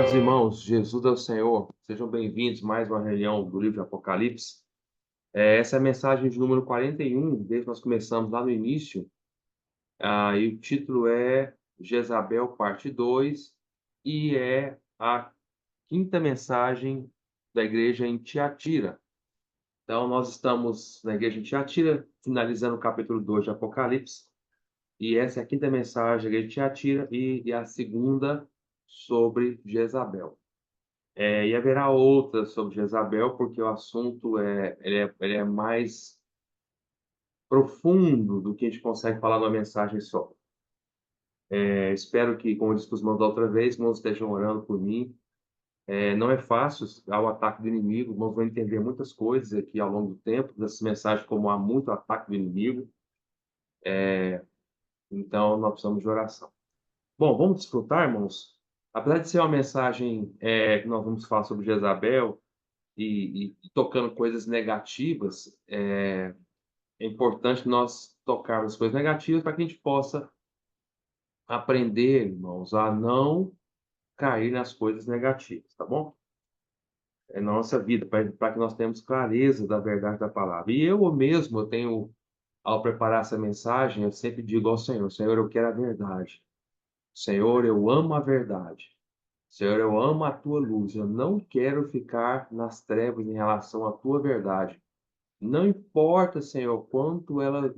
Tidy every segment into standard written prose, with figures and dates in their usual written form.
Amados irmãos, Jesus é o Senhor. Sejam bem-vindos a mais uma reunião do livro de Apocalipse. Essa é a mensagem de número 41, desde que nós começamos lá no início. E o título é Jezabel, parte 2, e é a quinta mensagem da igreja em Tiatira. Então, nós estamos na igreja em Tiatira, finalizando o capítulo 2 de Apocalipse, e essa é a quinta mensagem da igreja de Tiatira e a segunda sobre Jezabel. E haverá outras sobre Jezabel, porque o assunto ele é mais profundo do que a gente consegue falar numa mensagem só. Espero que, como eu disse para os irmãos da outra vez, irmãos estejam orando por mim. Não é fácil ao ataque do inimigo, irmãos vão entender muitas coisas aqui ao longo do tempo, dessas mensagens, como há muito ataque do inimigo. Então, nós precisamos de oração. Bom, vamos desfrutar, irmãos? Apesar de ser uma mensagem que nós vamos falar sobre Jezabel, e tocando coisas negativas, é importante nós tocarmos as coisas negativas para que a gente possa aprender, irmãos, a não cair nas coisas negativas, tá bom? Na nossa vida, para que nós tenhamos clareza da verdade da palavra. E eu mesmo, eu tenho, ao preparar essa mensagem, eu sempre digo ao Senhor: Senhor, eu quero a verdade. Senhor, eu amo a verdade. Senhor, eu amo a tua luz. Eu não quero ficar nas trevas em relação à tua verdade. Não importa, Senhor, quanto ela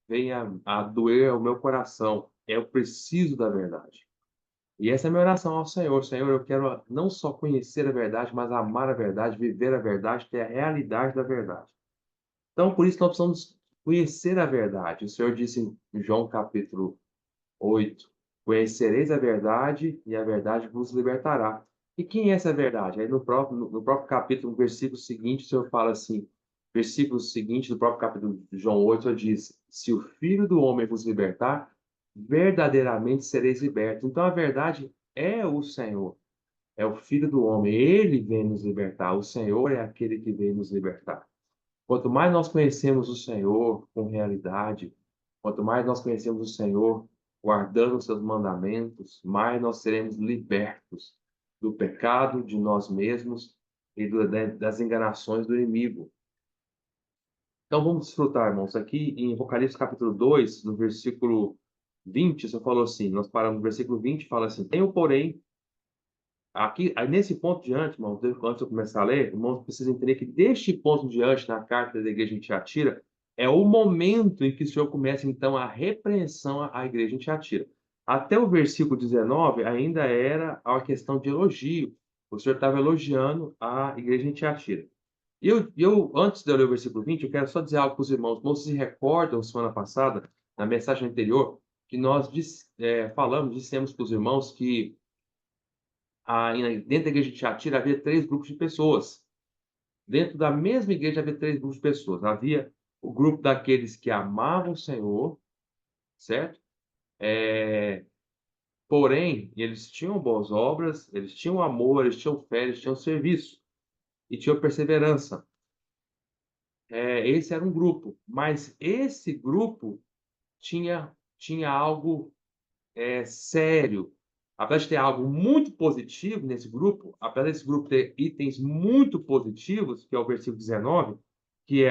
venha a doer o meu coração, eu preciso da verdade. E essa é a minha oração ao Senhor. Senhor, eu quero não só conhecer a verdade, mas amar a verdade, viver a verdade, ter a realidade da verdade. Então, por isso, nós precisamos conhecer a verdade. O Senhor disse em João capítulo 8: Conhecereis a verdade e a verdade vos libertará. E quem é essa verdade? Aí no próprio capítulo, no versículo seguinte, o Senhor fala assim, versículo seguinte do próprio capítulo de João 8, o Senhor diz: Se o Filho do Homem vos libertar, verdadeiramente sereis libertos. Então a verdade é o Senhor, é o Filho do Homem. Ele vem nos libertar. O Senhor é aquele que vem nos libertar. Quanto mais nós conhecemos o Senhor com realidade, quanto mais nós conhecemos o Senhor guardando os seus mandamentos, mais nós seremos libertos do pecado, de nós mesmos e das enganações do inimigo. Então vamos desfrutar, irmãos. Aqui em Apocalipse capítulo 2, no versículo 20, você falou assim, nós paramos no versículo 20, fala assim: Tenho, porém, aqui, aí nesse ponto diante, irmãos, antes de eu começar a ler, irmãos, precisam entender que deste ponto diante, na carta da igreja em Tiatira, é o momento em que o Senhor começa, então, a repreensão à igreja em Tiatira. Até o versículo 19, ainda era uma questão de elogio. O Senhor estava elogiando a igreja em Tiatira. Antes de eu ler o versículo 20, eu quero só dizer algo para os irmãos. Não se recordam, semana passada, na mensagem anterior, que nós dissemos para os irmãos que dentro da igreja de Tiatira havia três grupos de pessoas. Dentro da mesma igreja havia três grupos de pessoas. Havia o grupo daqueles que amavam o Senhor, certo? Porém, eles tinham boas obras, eles tinham amor, eles tinham fé, eles tinham serviço e tinham perseverança. Esse era um grupo, mas esse grupo tinha algo sério. Apesar de ter algo muito positivo nesse grupo, apesar desse grupo ter itens muito positivos, que é o versículo 19, que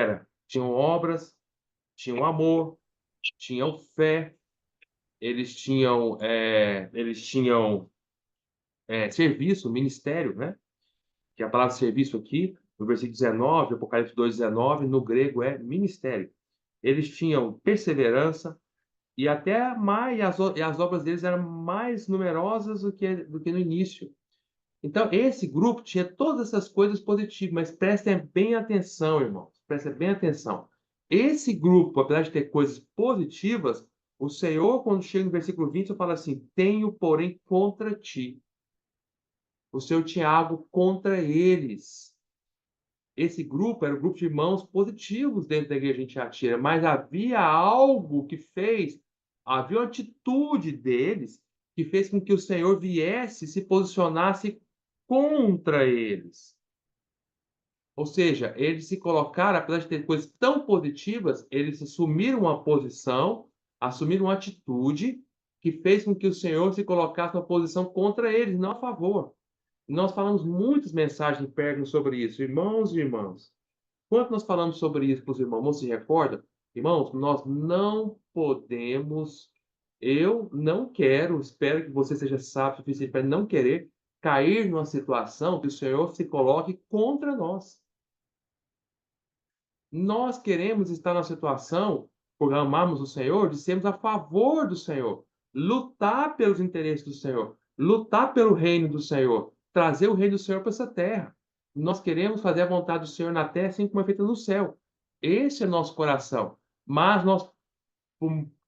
tinham obras, tinham amor, tinham fé, eles tinham serviço, ministério, né? Que a palavra serviço aqui, no versículo 19, Apocalipse 2:19, no grego é ministério. Eles tinham perseverança, e até mais, as obras deles eram mais numerosas do que no início. Então, esse grupo tinha todas essas coisas positivas, mas prestem bem atenção, irmãos, prestem bem atenção. Esse grupo, apesar de ter coisas positivas, o Senhor, quando chega no versículo 20, fala assim: Tenho, porém, contra ti. O Senhor tinha algo contra eles. Esse grupo era um grupo de irmãos positivos dentro da igreja de Tiatira, mas havia algo havia uma atitude deles que fez com que o Senhor viesse e se posicionasse contra eles. Ou seja, eles se colocaram, apesar de ter coisas tão positivas, eles assumiram uma posição, assumiram uma atitude que fez com que o Senhor se colocasse uma posição contra eles, não a favor. Nós falamos muitas mensagens em Pérgamo sobre isso, irmãos e irmãs. Quando nós falamos sobre isso para os irmãos, não se recorda? Irmãos, nós não podemos, eu não quero, espero que você seja sábio o suficiente para não querer cair numa situação que o Senhor se coloque contra nós. Nós queremos estar na situação, por amarmos o Senhor, de sermos a favor do Senhor, lutar pelos interesses do Senhor, lutar pelo reino do Senhor, trazer o reino do Senhor para essa terra. Nós queremos fazer a vontade do Senhor na terra, assim como é feita no céu. Esse é nosso coração. Mas nós,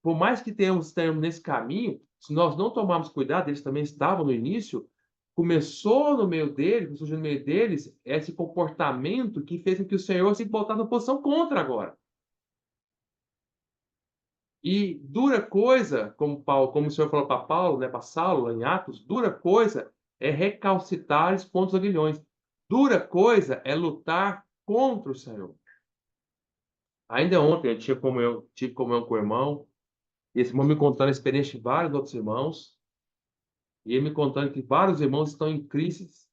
por mais que tenhamos nesse caminho, se nós não tomarmos cuidado, eles também estavam no início, começou no meio deles, surgiu no meio deles, esse comportamento que fez com que o Senhor se botasse na posição contra agora. E dura coisa, como o Senhor falou para Paulo, né, para Saulo, lá em Atos, dura coisa é recalcitrar contra os aguilhões. Dura coisa é lutar contra o Senhor. Ainda ontem eu tive comunhão com o irmão, e esse irmão me contando a experiência de vários outros irmãos, e ele me contando que vários irmãos estão em crises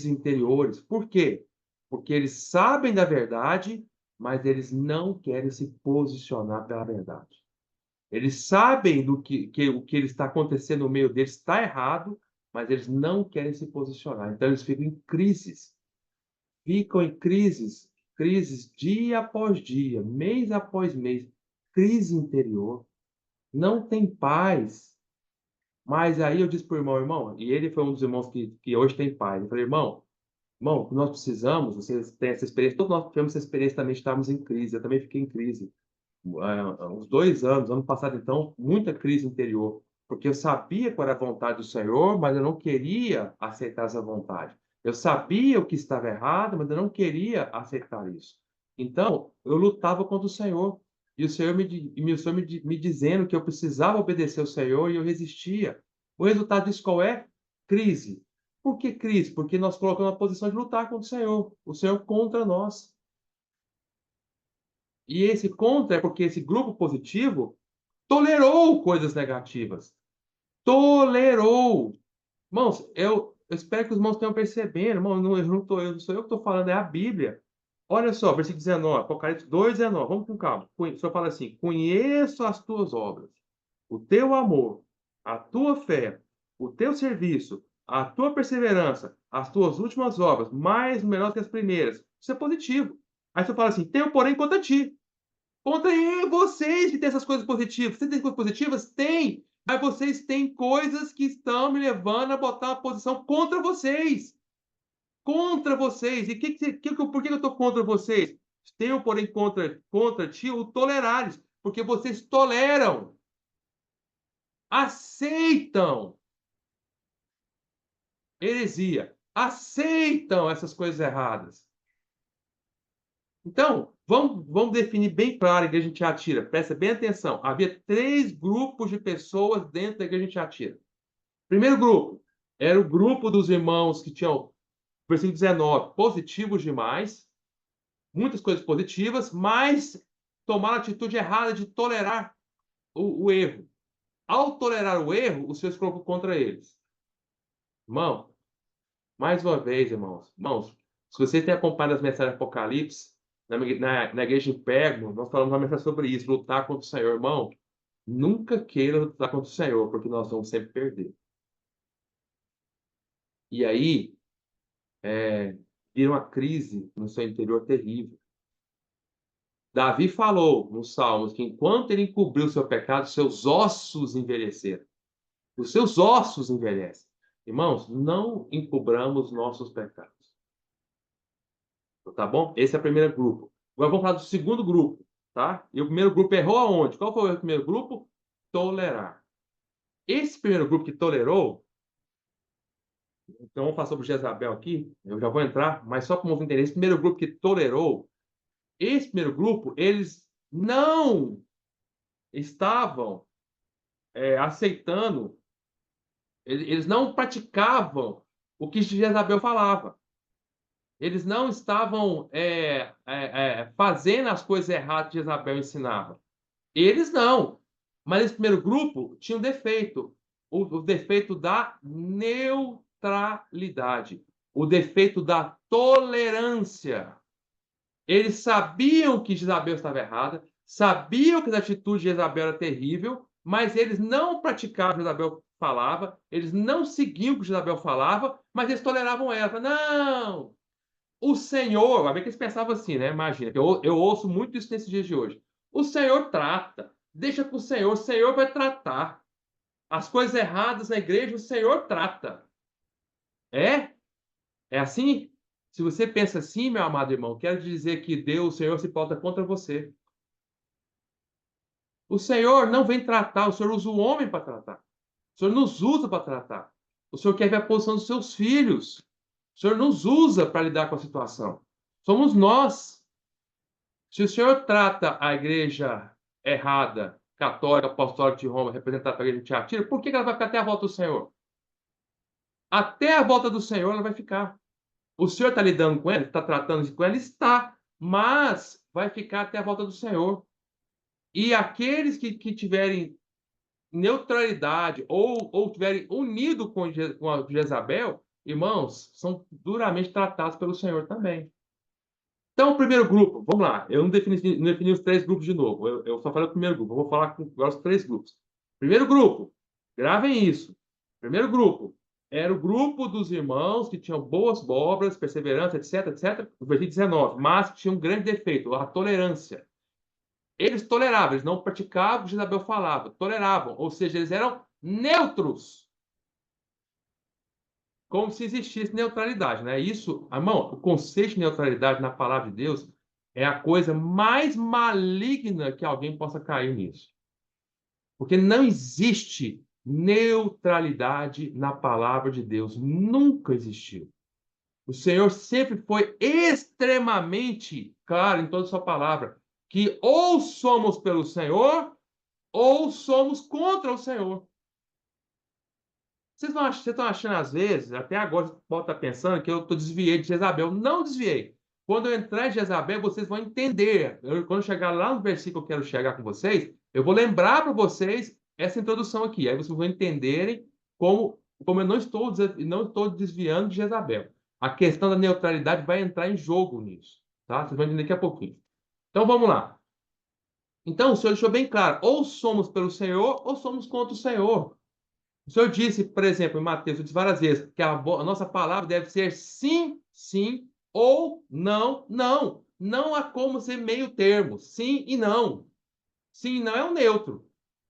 interiores. Por quê? Porque eles sabem da verdade, mas eles não querem se posicionar pela verdade. Eles sabem o que está acontecendo no meio deles está errado, mas eles não querem se posicionar. Então eles ficam em crises dia após dia, mês após mês, crise interior, não tem paz. Mas aí eu disse para o irmão, e ele foi um dos irmãos que hoje tem paz. Eu falei, irmão, o que nós precisamos, vocês têm essa experiência, todos nós tivemos essa experiência também de estarmos em crise, eu também fiquei em crise. Uns 2 anos, ano passado então, muita crise interior, porque eu sabia qual era a vontade do Senhor, mas eu não queria aceitar essa vontade. Eu sabia o que estava errado, mas eu não queria aceitar isso. Então, eu lutava contra o Senhor, e o Senhor me dizendo que eu precisava obedecer ao Senhor, e eu resistia. O resultado disso qual é? Crise. Por que crise? Porque nós colocamos na posição de lutar contra o Senhor contra nós. E esse contra é porque esse grupo positivo tolerou coisas negativas. Tolerou. Irmãos, eu espero que os irmãos tenham percebendo, irmão, eu não sou eu que estou falando, é a Bíblia. Olha só, versículo 19, Apocalipse 2:19. Vamos com calma. O Senhor fala assim: conheço as tuas obras, o teu amor, a tua fé, o teu serviço, a tua perseverança, as tuas últimas obras, mais numerosas que as primeiras. Isso é positivo. Aí você fala assim: tenho, porém, contra ti. Contra vocês que têm essas coisas positivas. Você tem coisas positivas? Tem. Mas vocês têm coisas que estão me levando a botar uma posição contra vocês. Contra vocês. E por que eu estou contra vocês? Tenho, porém, contra ti o tolerares. Porque vocês toleram, aceitam heresia, aceitam essas coisas erradas. Então, vamos definir bem claro a Igreja Tiatira. Presta bem atenção. Havia 3 grupos de pessoas dentro da Igreja Tiatira. Primeiro grupo era o grupo dos irmãos que tinham, versículo 19, positivos demais, muitas coisas positivas, mas tomaram a atitude errada de tolerar o erro. Ao tolerar o erro, o Senhor se colocou contra eles. Irmão, mais uma vez, irmãos, se você tem acompanhado as mensagens do Apocalipse, na igreja em Pérgamo, nós falamos uma mensagem sobre isso, lutar contra o Senhor. Irmão, nunca queira lutar contra o Senhor, porque nós vamos sempre perder. E aí, vira uma crise no seu interior terrível. Davi falou nos Salmos que enquanto ele encobriu o seu pecado, seus ossos envelheceram. Os seus ossos envelhecem. Irmãos, não encobramos nossos pecados. Tá bom? Esse é o primeiro grupo. Agora vamos falar do segundo grupo, tá? E o primeiro grupo errou aonde? Qual foi o primeiro grupo? Tolerar. Esse primeiro grupo que tolerou, então vamos falar sobre Jezabel aqui, eu já vou entrar, mas só para o entender, esse primeiro grupo que tolerou, esse primeiro grupo, eles não estavam aceitando, eles não praticavam o que Jezabel falava. Eles não estavam fazendo as coisas erradas que Jezabel ensinava. Eles não. Mas esse primeiro grupo tinha um defeito. O defeito da neutralidade. neutralidade. O defeito da tolerância. Eles sabiam que Jezabel estava errada, sabiam que a atitude de Jezabel era terrível, mas eles não praticavam o que Jezabel falava, eles não seguiam o que Jezabel falava, mas eles toleravam ela. Não! O Senhor, vai ver que eles pensavam assim, né? Imagina, eu ouço muito isso nesses dias de hoje. O Senhor trata, deixa para o Senhor vai tratar. As coisas erradas na igreja, o Senhor trata. É? É assim? Se você pensa assim, meu amado irmão, quero dizer que Deus, o Senhor, se pauta contra você. O Senhor não vem tratar, o Senhor usa o homem para tratar. O Senhor nos usa para tratar. O Senhor quer ver a posição dos seus filhos. O Senhor nos usa para lidar com a situação. Somos nós. Se o Senhor trata a igreja errada, católica, apostólica de Roma, representada pela igreja de Tiatira, por que ela vai ficar até a volta do Senhor? Até a volta do Senhor ela vai ficar. O Senhor está lidando com ela, está tratando com ela, está, mas vai ficar até a volta do Senhor. E aqueles que tiverem neutralidade ou tiverem unido com a Jezabel, irmãos, são duramente tratados pelo Senhor também. Então, o primeiro grupo, vamos lá. Eu não defini os três grupos de novo. Eu só falei o primeiro grupo. Eu vou falar com agora os três grupos. Primeiro grupo, gravem isso. Primeiro grupo era o grupo dos irmãos que tinham boas obras, perseverança, etc, etc. No versículo 19. Mas que tinham um grande defeito, a tolerância. Eles toleravam, eles não praticavam o que Jezabel falava, toleravam. Ou seja, eles eram neutros. Como se existisse neutralidade, né? Isso, irmão, o conceito de neutralidade na palavra de Deus é a coisa mais maligna que alguém possa cair nisso. Porque não existe neutralidade na palavra de Deus. Nunca existiu. O Senhor sempre foi extremamente claro em toda a sua palavra que ou somos pelo Senhor ou somos contra o Senhor. Vocês estão achando, às vezes, até agora, você pode estar pensando que eu desviei de Jezabel. Não desviei. Quando eu entrar em Jezabel, vocês vão entender. Quando eu chegar lá no versículo que eu quero chegar com vocês, eu vou lembrar para vocês essa introdução aqui. Aí vocês vão entenderem como eu não estou desviando de Jezabel. A questão da neutralidade vai entrar em jogo nisso. Tá? Vocês vão entender daqui a pouquinho. Então, vamos lá. Então, o Senhor deixou bem claro: ou somos pelo Senhor, ou somos contra o Senhor. O Senhor disse, por exemplo, em Mateus, eu disse várias vezes, que a nossa palavra deve ser sim, sim, ou não, não. Não há como ser meio termo. Sim e não. Sim e não é um neutro.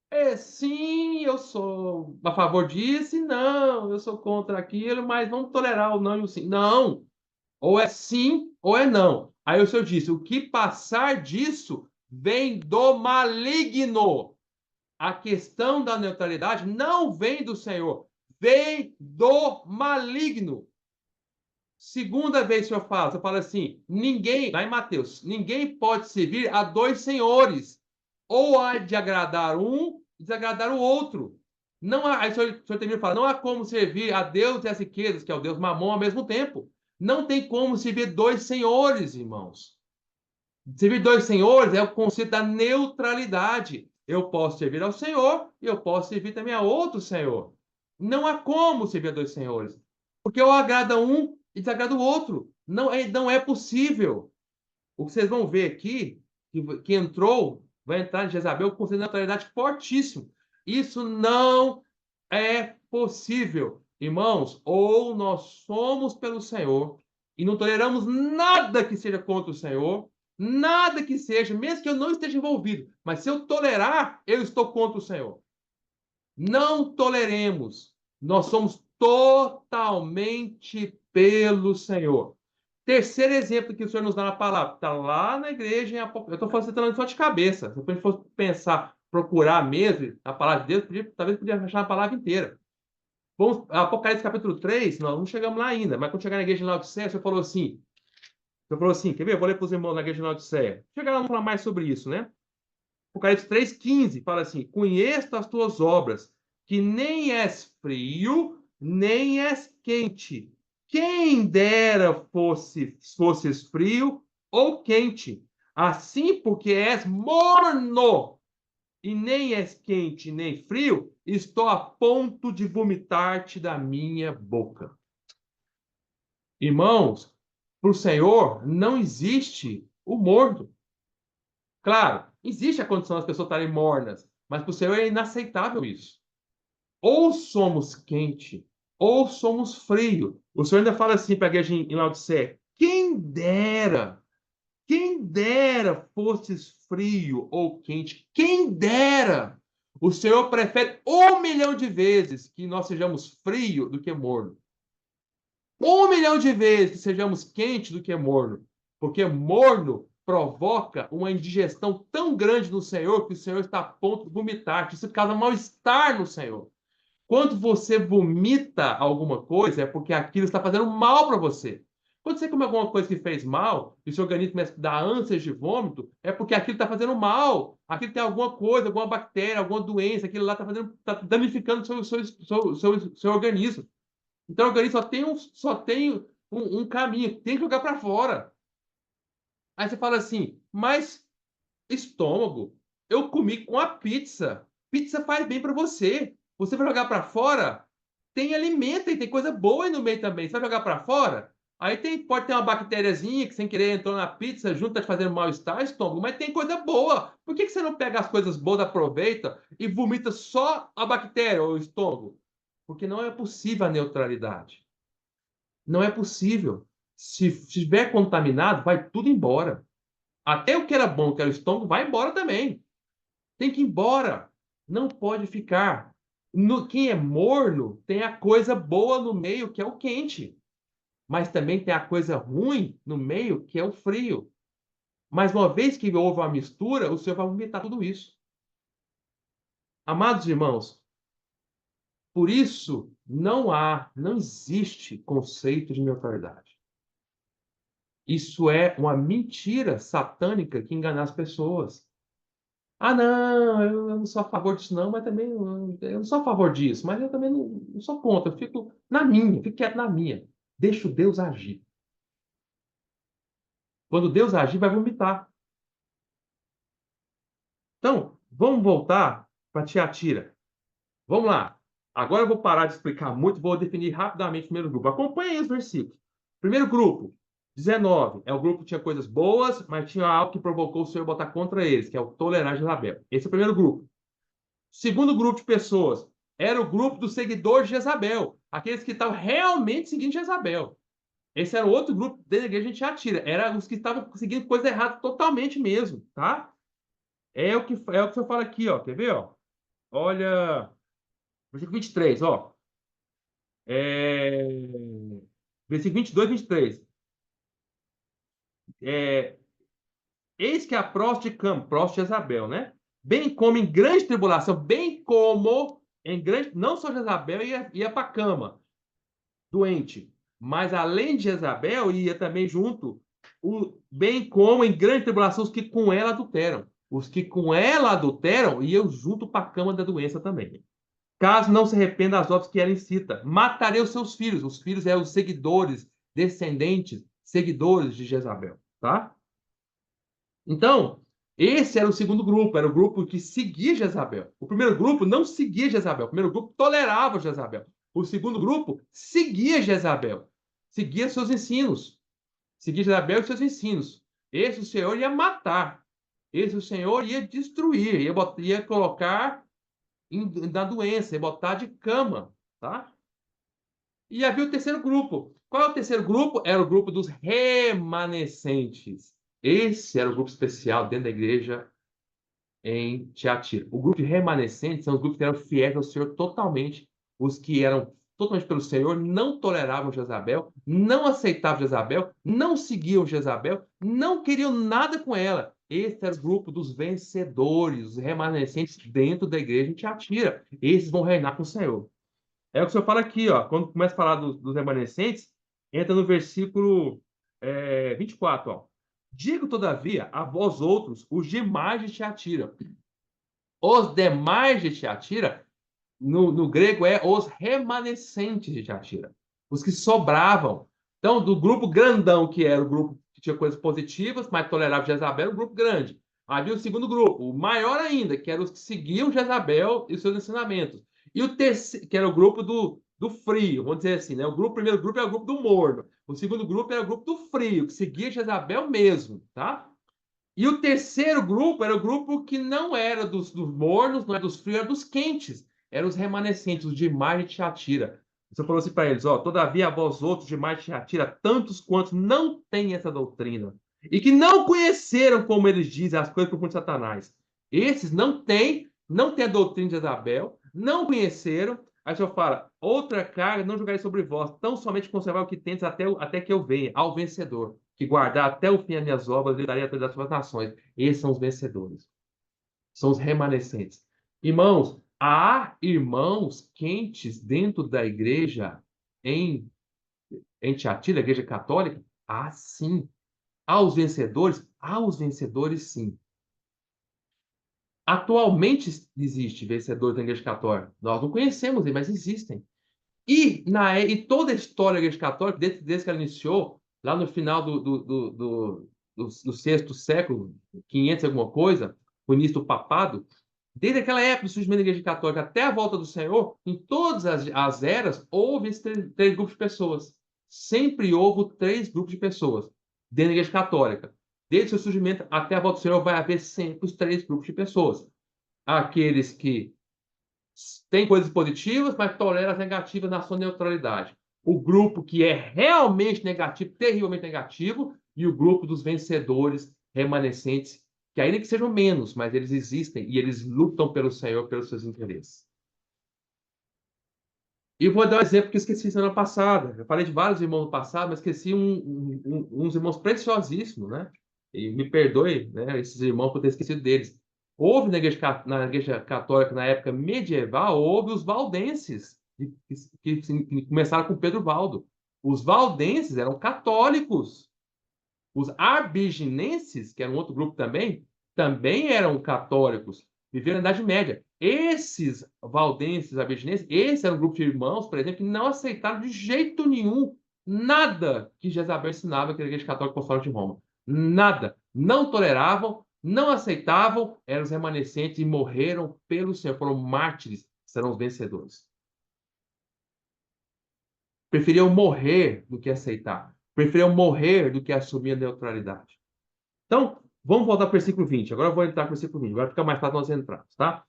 É sim, eu sou a favor disso, e não, eu sou contra aquilo, mas vamos tolerar o não e o sim. Não. Ou é sim ou é não. Aí o Senhor disse, o que passar disso vem do maligno. A questão da neutralidade não vem do Senhor, vem do maligno. Segunda vez que eu falo, você fala assim: ninguém, lá em Mateus, ninguém pode servir a dois senhores, ou há de agradar um e desagradar o outro. Não há, aí o senhor termina e fala: não há como servir a Deus e as riquezas, que é o Deus Mamon, ao mesmo tempo. Não tem como servir dois senhores, irmãos. Servir dois senhores é o conceito da neutralidade. Eu posso servir ao Senhor e eu posso servir também a outro Senhor. Não há como servir a dois senhores. Porque eu agrado um e desagrado o outro. Não é possível. O que vocês vão ver aqui, que entrou, vai entrar em Jezabel com conceito de neutralidade fortíssimo. Isso não é possível. Irmãos, ou nós somos pelo Senhor e não toleramos nada que seja contra o Senhor, nada que seja, mesmo que eu não esteja envolvido, mas se eu tolerar, eu estou contra o Senhor. Não toleremos. Nós somos totalmente pelo Senhor. Terceiro exemplo que o Senhor nos dá na palavra, está lá na igreja, eu estou citando só de cabeça. Se a gente fosse pensar, procurar mesmo a palavra de Deus, talvez podia achar a palavra inteira. Vamos, Apocalipse capítulo 3, nós não chegamos lá ainda, mas quando chegar na igreja de Laodiceia, você falou assim, quer ver? Eu vou ler para os irmãos na igreja de Laodiceia. Chegar lá, vamos falar mais sobre isso, né? Apocalipse 3,15 fala assim: conheço as tuas obras, que nem és frio, nem és quente. Quem dera fosses frio ou quente. Assim, porque és morno, e nem és quente nem frio, estou a ponto de vomitar-te da minha boca. Irmãos, para o Senhor não existe o morno. Claro, existe a condição das pessoas estarem mornas, mas para o Senhor é inaceitável isso. Ou somos quente, ou somos frio. O Senhor ainda fala assim para a igreja em Laodiceia: quem dera fosses frio ou quente, quem dera. O Senhor prefere 1 milhão de vezes que nós sejamos frio do que morno. 1 milhão de vezes que sejamos quente do que morno. Porque morno provoca uma indigestão tão grande no Senhor que o Senhor está a ponto de vomitar. Isso causa mal-estar no Senhor. Quando você vomita alguma coisa, é porque aquilo está fazendo mal para você. Quando você come alguma coisa que fez mal, e o seu organismo começa a dar ânsias de vômito, é porque aquilo está fazendo mal. Aquilo tem alguma coisa, alguma bactéria, alguma doença, aquilo lá está danificando o seu organismo. Então o organismo só tem um caminho, tem que jogar para fora. Aí você fala assim, mas estômago, eu comi com a pizza. Pizza faz bem para você. Você vai jogar para fora? Tem alimento e tem coisa boa aí no meio também. Você vai jogar para fora? Aí pode ter uma bactériazinha que sem querer entrou na pizza, junto tá te fazendo mal-estar, estômago, mas tem coisa boa. Por que você não pega as coisas boas, aproveita e vomita só a bactéria ou o estômago? Porque não é possível a neutralidade. Não é possível. Se estiver contaminado, vai tudo embora. Até o que era bom, que era o estômago, vai embora também. Tem que ir embora. Não pode ficar. Quem é morno tem a coisa boa no meio, que é o quente. Mas também tem a coisa ruim no meio, que é o frio. Mas uma vez que houve uma mistura, o Senhor vai vomitar tudo isso. Amados irmãos, por isso não existe conceito de neutralidade. Isso é uma mentira satânica que engana as pessoas. Ah, não, eu não sou a favor disso, não, mas também eu não sou a favor disso, mas eu também não sou contra, eu fico na minha, fico quieto na minha. Deixa o Deus agir. Quando Deus agir, vai vomitar. Então, vamos voltar para Tiatira. Vamos lá. Agora eu vou parar de explicar muito, vou definir rapidamente o primeiro grupo. Acompanhe aí os versículos. Primeiro grupo, 19. É o grupo que tinha coisas boas, mas tinha algo que provocou o Senhor botar contra eles, que é o tolerar Jezabel. Esse é o primeiro grupo. Segundo grupo de pessoas era o grupo dos seguidores de Jezabel, aqueles que estavam realmente seguindo Jezabel. Esse era o outro grupo da igreja, a gente já tira. Era os que estavam seguindo coisa errada totalmente mesmo, tá? É o que você fala aqui, ó. Quer ver, ó? Olha, versículo 23, ó. É... Versículo 22, 23. É... Eis que a próstata de Cam, próstata de Jezabel, né? Bem como em grande tribulação, bem como em grande. Não só Jezabel ia para a cama, doente, mas além de Jezabel, ia também junto, bem como em grande tribulação, os que com ela adulteram. Os que com ela adulteram iam junto para a cama da doença também. Caso não se arrependa das obras que ela incita, matarei os seus filhos. Os filhos é os seguidores, descendentes, seguidores de Jezabel, tá? Então, esse era o segundo grupo, era o grupo que seguia Jezabel. O primeiro grupo não seguia Jezabel, o primeiro grupo tolerava Jezabel. O segundo grupo seguia Jezabel, seguia seus ensinos, seguia Jezabel e seus ensinos. Esse o Senhor ia matar, esse o Senhor ia destruir, ia colocar na doença, ia botar de cama, tá? E havia o terceiro grupo. Qual é o terceiro grupo? Era o grupo dos remanescentes. Esse era o grupo especial dentro da igreja em Tiatira. O grupo de remanescentes são os grupos que eram fiéis ao Senhor totalmente. Os que eram totalmente pelo Senhor, não toleravam Jezabel, não aceitavam Jezabel, não seguiam Jezabel, não queriam nada com ela. Esse era o grupo dos vencedores, os remanescentes dentro da igreja em Tiatira. Esses vão reinar com o Senhor. É o que o Senhor fala aqui, ó, quando começa a falar dos remanescentes, entra no versículo 24, ó. Digo, todavia, a vós outros, os demais de Tiatira. Os demais de Tiatira, no grego, é os remanescentes de Tiatira. Os que sobravam. Então, do grupo grandão, que era o grupo que tinha coisas positivas, mas tolerava Jezabel, era um grupo grande. Havia o segundo grupo, o maior ainda, que eram os que seguiam Jezabel e seus ensinamentos. E o terceiro, que era o grupo do frio, vamos dizer assim, né? O primeiro grupo é o grupo do morno. O segundo grupo era o grupo do frio, que seguia Jezabel mesmo, tá? E o terceiro grupo era o grupo que não era dos mornos, não era dos frios, era dos quentes. Eram os remanescentes, os de Mar e Tiatira. Você falou assim para eles, ó, todavia vós outros de Mar e Tiatira, tantos quantos não têm essa doutrina, e que não conheceram, como eles dizem, as coisas profundas de Satanás. Esses não têm a doutrina de Isabel, não conheceram. Aí o Senhor fala, outra carga não jogarei sobre vós, tão somente conservar o que tendes até que eu venha, ao vencedor que guardar até o fim as minhas obras, lhe darei a todas as suas nações. Esses são os vencedores. São os remanescentes. Irmãos, há irmãos quentes dentro da igreja em Tiatira, a igreja católica? Há sim. Há os vencedores? Há os vencedores sim. Atualmente existe vencedores da igreja católica. Nós não conhecemos eles, mas existem. E toda a história da Igreja Católica, desde que ela iniciou, lá no final do sexto século, 500 e alguma coisa, o início do papado, desde aquela época do surgimento da Igreja Católica até a volta do Senhor, em todas as eras, houve esses três grupos de pessoas. Sempre houve três grupos de pessoas dentro da Igreja Católica. Desde o seu surgimento até a volta do Senhor, vai haver sempre os três grupos de pessoas. Aqueles que tem coisas positivas, mas tolera as negativas na sua neutralidade. O grupo que é realmente negativo, terrivelmente negativo, e o grupo dos vencedores remanescentes, que ainda que sejam menos, mas eles existem e eles lutam pelo Senhor, pelos seus interesses. E vou dar um exemplo que eu esqueci semana passada. Eu falei de vários irmãos no passado, mas esqueci uns irmãos preciosíssimos, né? E me perdoe, né, esses irmãos por ter esquecido deles. Houve na igreja católica, na época medieval, houve os valdenses, que começaram com Pedro Valdo. Os valdenses eram católicos. Os arbiginenses, que era um outro grupo também eram católicos, viveram na Idade Média. Esses valdenses, arbiginenses, esse era um grupo de irmãos, por exemplo, que não aceitaram de jeito nenhum nada que Jezabel ensinava que a Igreja Católica Apostólica de Roma. Nada. Não toleravam, não aceitavam, eram os remanescentes e morreram pelo Senhor, foram mártires, serão os vencedores. Preferiam morrer do que aceitar. Preferiam morrer do que assumir a neutralidade. Então, vamos voltar para o versículo 20. Agora eu vou entrar para o versículo 20. Vai ficar mais fácil nós entrarmos, tá?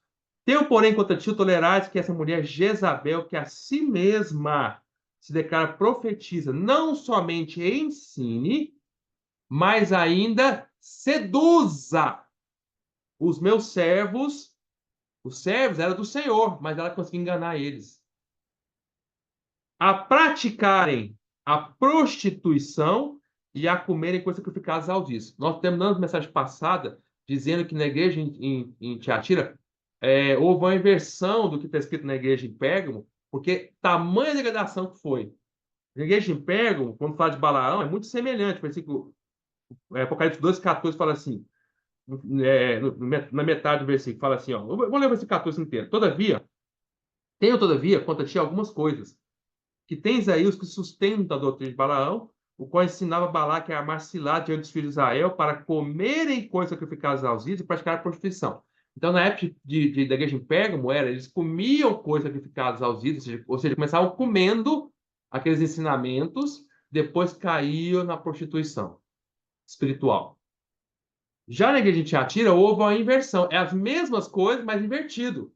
Tenho, porém, contra ti tolerais que essa mulher Jezabel, que a si mesma se declara profetiza, não somente ensine, mas ainda seduza os meus servos. Os servos eram do Senhor, mas ela conseguia enganar eles. A praticarem a prostituição e a comerem coisas sacrificadas ao dízimo. Nós terminamos a mensagem passada dizendo que na igreja em Tiatira houve uma inversão do que está escrito na igreja em Pérgamo, porque tamanha degradação que foi. Na igreja em Pérgamo, quando fala de Balaão, é muito semelhante. Versículo, Apocalipse 2,14 fala assim, na metade do versículo, fala assim, ó, eu vou ler o versículo 14 inteiro. Todavia, contra ti algumas coisas que tens aí os que sustentam a doutrina de Balaão, o qual ensinava Balaque a armar cilada diante dos filhos de Israel para comerem coisas sacrificadas aos ídolos e praticar a prostituição. Então, na época da igreja em Pérgamo, eles comiam coisas sacrificadas aos ídolos, ou seja, começavam comendo aqueles ensinamentos, depois caíam na prostituição espiritual. Já na igreja de Tiatira, houve uma inversão. É as mesmas coisas, mas invertido.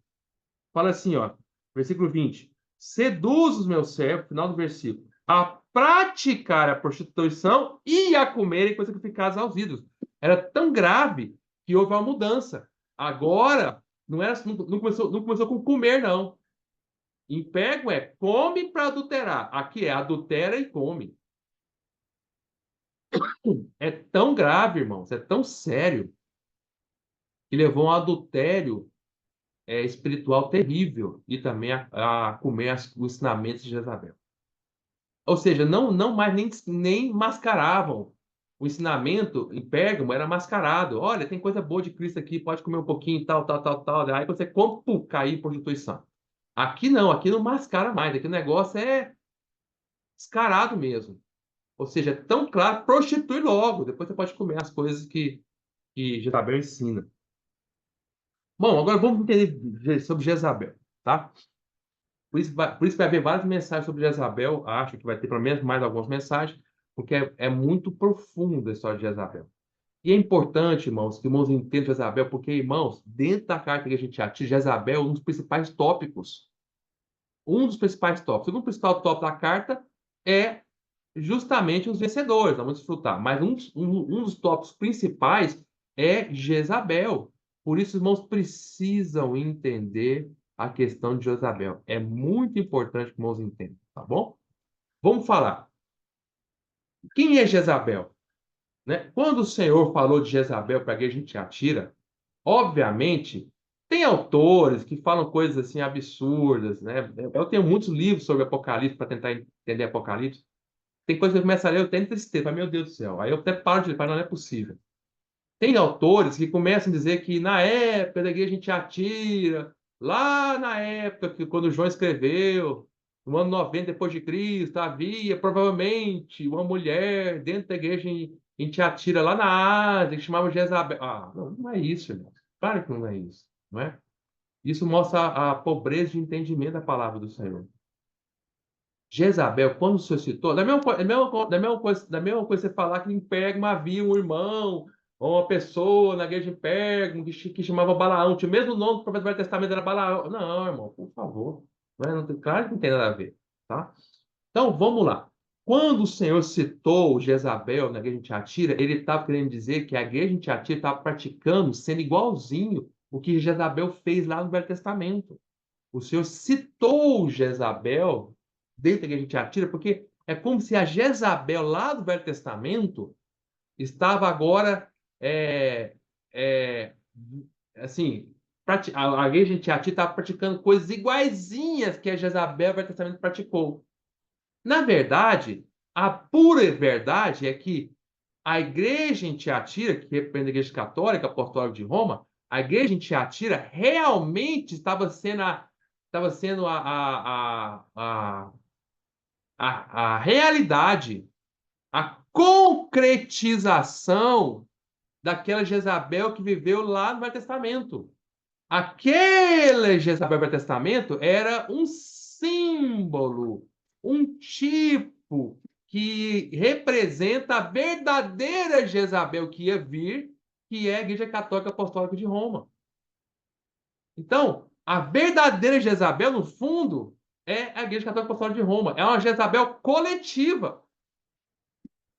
Fala assim, ó, versículo 20. Seduz os meus servos, final do versículo, a praticar a prostituição e a comerem coisas sacrificadas aos ídolos. Era tão grave que houve uma mudança. Agora, não começou com comer, não. Em Pego come para adulterar. Aqui é adultera e come. É tão grave, irmãos, é tão sério, que levou a um adultério espiritual terrível e também a comer os ensinamentos de Jezabel. Ou seja, não mais nem mascaravam. O ensinamento em Pérgamo era mascarado. Olha, tem coisa boa de Cristo aqui, pode comer um pouquinho, tal, tal, tal, tal. Aí você come, pum, cair em prostituição. Aqui não mascara mais. Aqui o negócio é descarado mesmo. Ou seja, é tão claro, prostitui logo. Depois você pode comer as coisas que Jezabel ensina. Bom, agora vamos entender sobre Jezabel, tá? por isso vai haver várias mensagens sobre Jezabel. Acho que vai ter pelo menos mais algumas mensagens, porque é muito profunda a história de Jezabel. E é importante, irmãos, que irmãos entendam Jezabel, porque, irmãos, dentro da carta que a gente atinge, Jezabel é um dos principais tópicos. Um dos principais tópicos. O segundo principal tópico da carta é justamente os vencedores, vamos desfrutar. Mas um dos tópicos principais é Jezabel. Por isso, irmãos, precisam entender a questão de Jezabel. É muito importante que irmãos entendam, tá bom? Vamos falar. Quem é Jezabel? Né? Quando o Senhor falou de Jezabel para que a gente atira, obviamente, tem autores que falam coisas assim absurdas, né? Eu tenho muitos livros sobre Apocalipse para tentar entender Apocalipse. Tem coisa que eu começo a ler, eu tenho tristeza, meu Deus do céu. Aí eu até paro de ler, não é possível. Tem autores que começam a dizer que na época da igreja a gente atira, lá na época que quando João escreveu, no ano 90 depois de Cristo, havia provavelmente uma mulher dentro da igreja e a gente atira lá na Ásia, que chamava Jezabel. Ah, não, não é isso, irmão. Claro que não é isso, não é? Isso mostra a pobreza de entendimento da palavra do Senhor. Jezabel, quando suscitou, da mesma coisa você falar que em Pérgamo havia um irmão, ou uma pessoa na igreja de Pérgamo que chamava Balaão, tinha o mesmo nome do profeta do Velho Testamento, era Balaão. Não, irmão, por favor. Não tem, claro que não tem nada a ver, tá? Então, vamos lá. Quando o Senhor citou Jezabel na igreja de Tiatira, ele estava querendo dizer que a igreja de Tiatira estava praticando, sendo igualzinho o que Jezabel fez lá no Velho Testamento. O Senhor citou Jezabel dentro que a gente atira, porque é como se a Jezabel lá do Velho Testamento estava agora é, é, assim, a gente atira estava praticando coisas iguaizinhas que a Jezabel do Velho Testamento praticou. Na verdade, a pura verdade é que a igreja em Tiatira, que representa a igreja católica apostólica de Roma, a igreja em Tiatira realmente estava sendo a realidade, a concretização daquela Jezabel que viveu lá no Velho Testamento. Aquele Jezabel do Velho Testamento era um símbolo, um tipo que representa a verdadeira Jezabel que ia vir, que é a Igreja Católica Apostólica de Roma. Então, a verdadeira Jezabel, no fundo, é a Igreja Católica Apostólica de Roma. É uma Jezabel coletiva,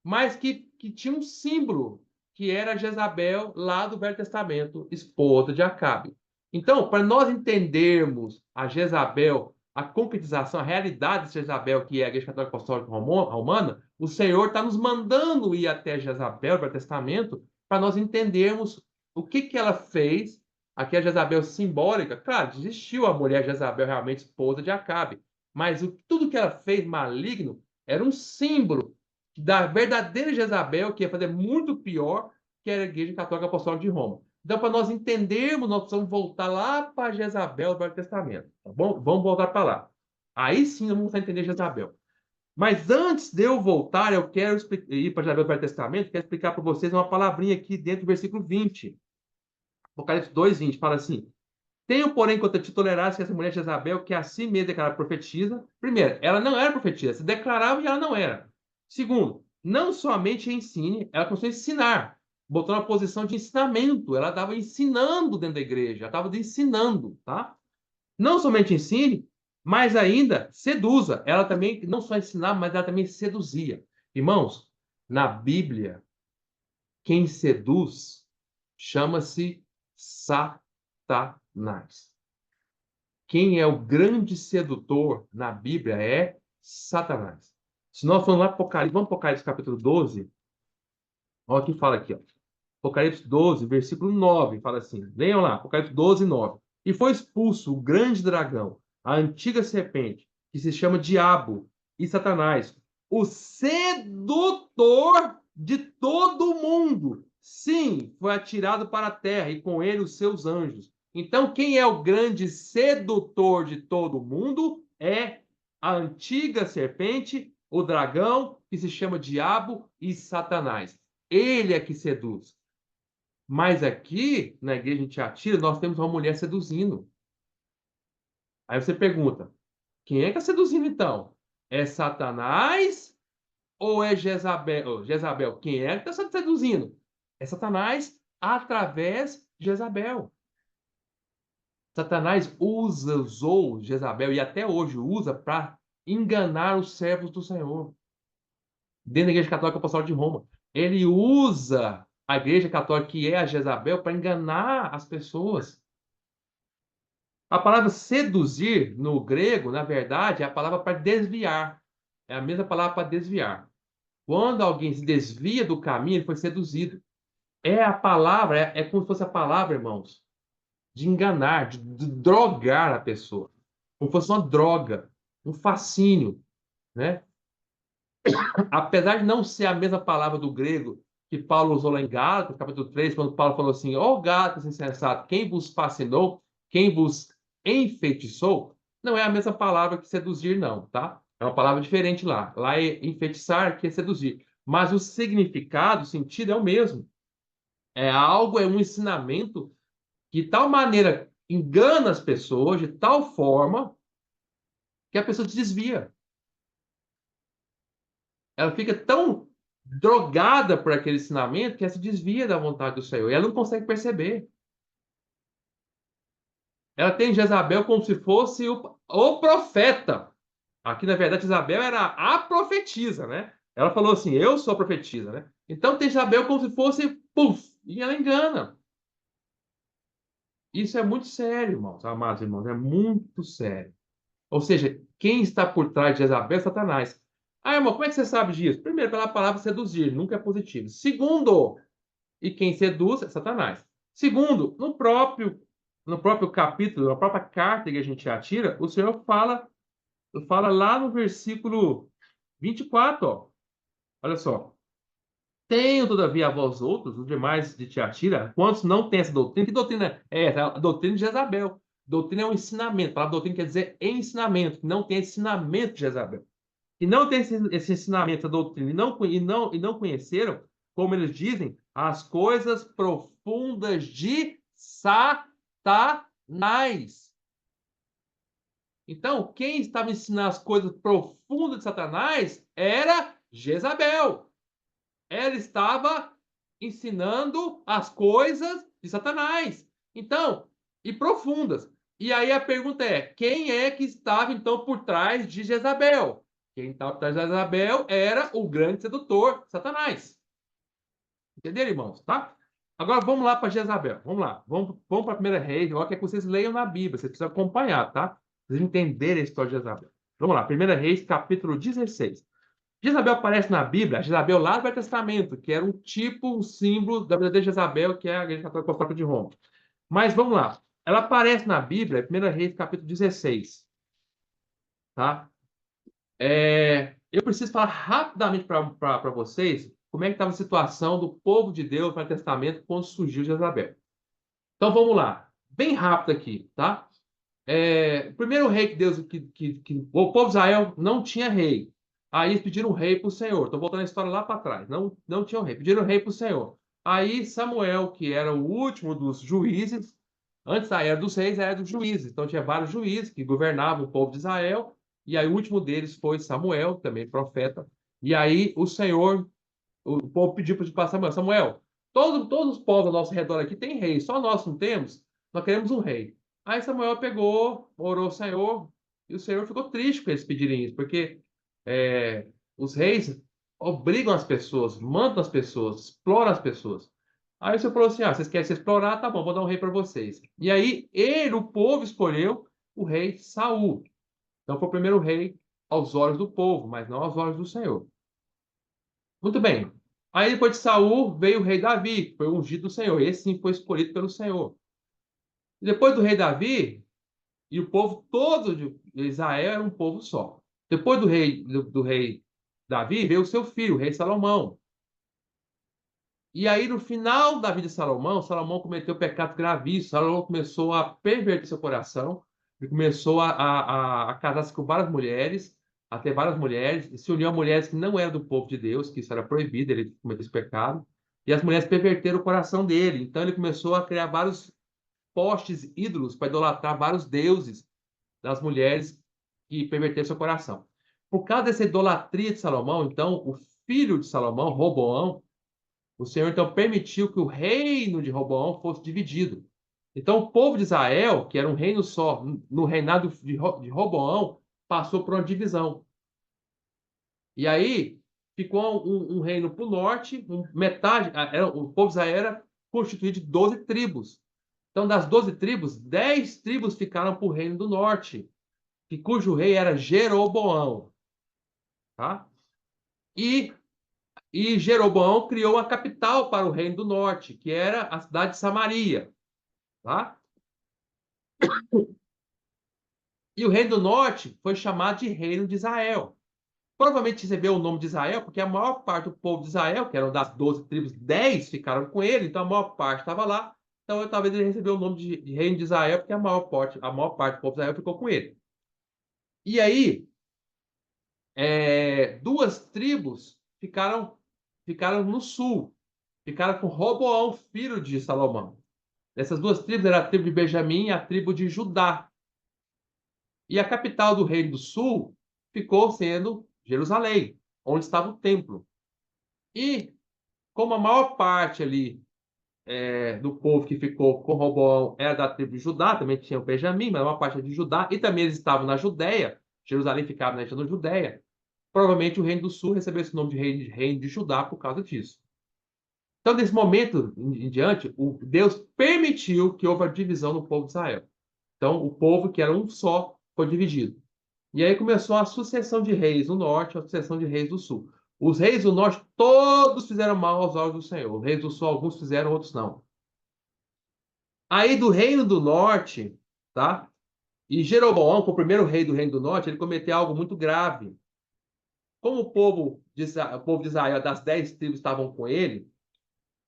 mas que tinha um símbolo, que era Jezabel lá do Velho Testamento, esposa de Acabe. Então, para nós entendermos a Jezabel, a concretização, a realidade de Jezabel, que é a Igreja Católica Apostólica Romana, o Senhor está nos mandando ir até Jezabel, do Velho Testamento, para nós entendermos o que ela fez, aqui a Jezabel simbólica. Claro, existiu a mulher Jezabel realmente esposa de Acabe, mas tudo que ela fez maligno era um símbolo da verdadeira Jezabel, que ia fazer muito pior, que era a Igreja Católica Apostólica de Roma. Então, para nós entendermos, nós precisamos voltar lá para Jezabel do Velho Testamento. Tá bom? Vamos voltar para lá. Aí sim nós vamos entender Jezabel. Mas antes de eu voltar, eu quero ir para Jezabel do Velho Testamento, quero explicar para vocês uma palavrinha aqui dentro do versículo 20. Apocalipse 2:20 fala assim: tenho, porém, contra ti tolerância que essa mulher Jezabel, que assim mesmo declarava profetiza. Primeiro, ela não era profetisa, se declarava e ela não era. Segundo, não somente ensine, ela começou a ensinar. Botou na posição de ensinamento. Ela estava ensinando dentro da igreja. Ela estava ensinando, tá? Não somente ensine, mas ainda seduza. Ela também não só ensinava, mas ela também seduzia. Irmãos, na Bíblia, quem seduz chama-se Satanás. Quem é o grande sedutor na Bíblia é Satanás. Se nós formos lá para Apocalipse, vamos para Apocalipse capítulo 12, olha o que fala aqui, ó. Apocalipse 12, versículo 9, fala assim, leiam lá, Apocalipse 12, 9. E foi expulso o grande dragão, a antiga serpente, que se chama Diabo e Satanás, o sedutor de todo o mundo. Sim, foi atirado para a terra e com ele os seus anjos. Então, quem é o grande sedutor de todo mundo é a antiga serpente, o dragão, que se chama Diabo e Satanás. Ele é que seduz. Mas aqui, na igreja de Tiatira, nós temos uma mulher seduzindo. Aí você pergunta, Quem é que está seduzindo, então? É Satanás ou é Jezabel? Jezabel, quem é que está seduzindo? É Satanás através de Jezabel. Satanás usou Jezabel e até hoje usa para enganar os servos do Senhor. Dentro da Igreja Católica Apostólica de Roma. Ele usa a Igreja Católica, que é a Jezabel, para enganar as pessoas. A palavra seduzir, no grego, na verdade, é a palavra para desviar. É a mesma palavra para desviar. Quando alguém se desvia do caminho, ele foi seduzido. É a palavra, é como se fosse a palavra, irmãos, de enganar, de drogar a pessoa. Como se fosse uma droga, um fascínio, né? Apesar de não ser a mesma palavra do grego que Paulo usou lá em Gálatas, capítulo 3, quando Paulo falou assim: ó Gálatas insensato, quem vos fascinou, quem vos enfeitiçou, não é a mesma palavra que seduzir, não, tá? É uma palavra diferente lá. Lá é enfeitiçar, que é seduzir. Mas o significado, o sentido é o mesmo. É algo, é um ensinamento que de tal maneira engana as pessoas, de tal forma que a pessoa se desvia. Ela fica tão drogada por aquele ensinamento que ela se desvia da vontade do Senhor. E ela não consegue perceber. Ela tem Jezabel como se fosse o profeta. Aqui, na verdade, Isabel era a profetisa, né? Ela falou assim: eu sou a profetisa, né? Então tem Jezabel como se fosse, puf, e ela engana. Isso é muito sério, irmãos, amados irmãos, é muito sério. Ou seja, quem está por trás de Jezabel é Satanás. Ah, irmão, como é que você sabe disso? Primeiro, pela palavra seduzir, nunca é positivo. Segundo, e quem seduz é Satanás. Segundo, no próprio capítulo, na própria carta que a gente atira, o Senhor fala lá no versículo 24, ó. Olha só. Tenho, todavia, a vós outros, os demais de Tiatira, quantos não têm essa doutrina? Que doutrina é essa? A doutrina de Jezabel. Doutrina é um ensinamento. A palavra doutrina quer dizer ensinamento, que não tem ensinamento de Jezabel. E não tem esse ensinamento, essa doutrina, e não conheceram, como eles dizem, as coisas profundas de Satanás. Então, quem estava ensinando as coisas profundas de Satanás era Jezabel. Ela estava ensinando as coisas de Satanás. Então, e profundas. E aí a pergunta é: quem é que estava então por trás de Jezabel? Quem estava por trás de Jezabel era o grande sedutor, Satanás. Entenderam, irmãos? Tá? Agora vamos lá para Jezabel. Vamos lá. Vamos para a primeira Reis. Agora quer que vocês leiam na Bíblia. Vocês precisam acompanhar, tá? Vocês entenderem a história de Jezabel. Vamos lá. Primeira Reis, capítulo 16. Jezabel aparece na Bíblia, Jezabel lá do Velho Testamento, que era um tipo, um símbolo da verdadeira Jezabel, que é a Igreja Católica Apostólica de Roma. Mas vamos lá. Ela aparece na Bíblia, 1 Reis, capítulo 16. Tá? Eu preciso falar rapidamente para vocês como é que estava a situação do povo de Deus no Velho Testamento quando surgiu Jezabel. Então vamos lá. Bem rápido aqui, tá? O primeiro rei que Deus. O povo de Israel não tinha rei. Aí eles pediram um rei para o Senhor. Estou voltando a história lá para trás. Não, não tinha um rei. Pediram um rei para o Senhor. Aí Samuel, que era o último dos juízes, antes da era dos reis, era dos juízes. Então tinha vários juízes que governavam o povo de Israel. E aí o último deles foi Samuel, também profeta. E aí o povo pediu para Samuel: Samuel, todos os povos ao nosso redor aqui têm rei, só nós não temos. Nós queremos um rei. Aí Samuel pegou, orou ao Senhor, e o Senhor ficou triste com eles pedirem isso, porque os reis obrigam as pessoas, mandam as pessoas, exploram as pessoas. Aí o Senhor falou assim: vocês querem se explorar? Tá bom, vou dar um rei para vocês. E aí o povo, escolheu o rei Saul. Então foi o primeiro rei aos olhos do povo, mas não aos olhos do Senhor. Muito bem. Aí depois de Saul veio o rei Davi, que foi o ungido do Senhor. Esse sim foi escolhido pelo Senhor. E depois do rei Davi, e o povo todo de Israel era um povo só. Depois do rei Davi veio o seu filho, o rei Salomão. E aí, no final da vida de Salomão, Salomão cometeu pecados gravíssimos. Salomão começou a perverter seu coração e começou a casar-se com várias mulheres, a ter várias mulheres, e se uniu a mulheres que não eram do povo de Deus, que isso era proibido, ele cometeu esse pecado. E as mulheres perverteram o coração dele. Então, ele começou a criar vários postes ídolos para idolatrar vários deuses das mulheres e perverter seu coração. Por causa dessa idolatria de Salomão, então, o filho de Salomão, Roboão, o Senhor então permitiu que o reino de Roboão fosse dividido. Então, o povo de Israel, que era um reino só, no reinado de Roboão, passou por uma divisão. E aí ficou um reino para o norte, metade, o povo de Israel era constituído de 12 tribos. Então, das 12 tribos, 10 tribos ficaram para o reino do norte, cujo rei era Jeroboão. Tá? E, e Jeroboão criou a capital para o reino do norte, que era a cidade de Samaria. Tá? E o reino do norte foi chamado de reino de Israel. Provavelmente recebeu o nome de Israel, porque a maior parte do povo de Israel, que eram das 12 tribos, 10 ficaram com ele, então a maior parte estava lá. Então talvez ele recebeu o nome de reino de Israel, porque a maior parte do povo de Israel ficou com ele. E aí, duas tribos ficaram no sul, ficaram com Roboão, filho de Salomão. Essas duas tribos eram a tribo de Benjamim e a tribo de Judá. E a capital do Reino do Sul ficou sendo Jerusalém, onde estava o templo. E como a maior parte ali do povo que ficou com Roboão era da tribo de Judá, também tinha o Benjamim, mas a maior parte é de Judá, e também eles estavam na Judéia, Jerusalém ficava na região da Judéia. Provavelmente o Reino do Sul recebeu esse nome de reino de Judá por causa disso. Então, nesse momento em diante, Deus permitiu que houve a divisão no povo de Israel. Então, o povo que era um só foi dividido. E aí começou a sucessão de reis do norte, a sucessão de reis do sul. Os reis do norte todos fizeram mal aos olhos do Senhor. Os reis do sul, alguns fizeram, outros não. Aí do reino do norte, tá? E Jeroboão, que é o primeiro rei do reino do norte, ele cometeu algo muito grave. Como o povo de Israel, das 10 tribos estavam com ele,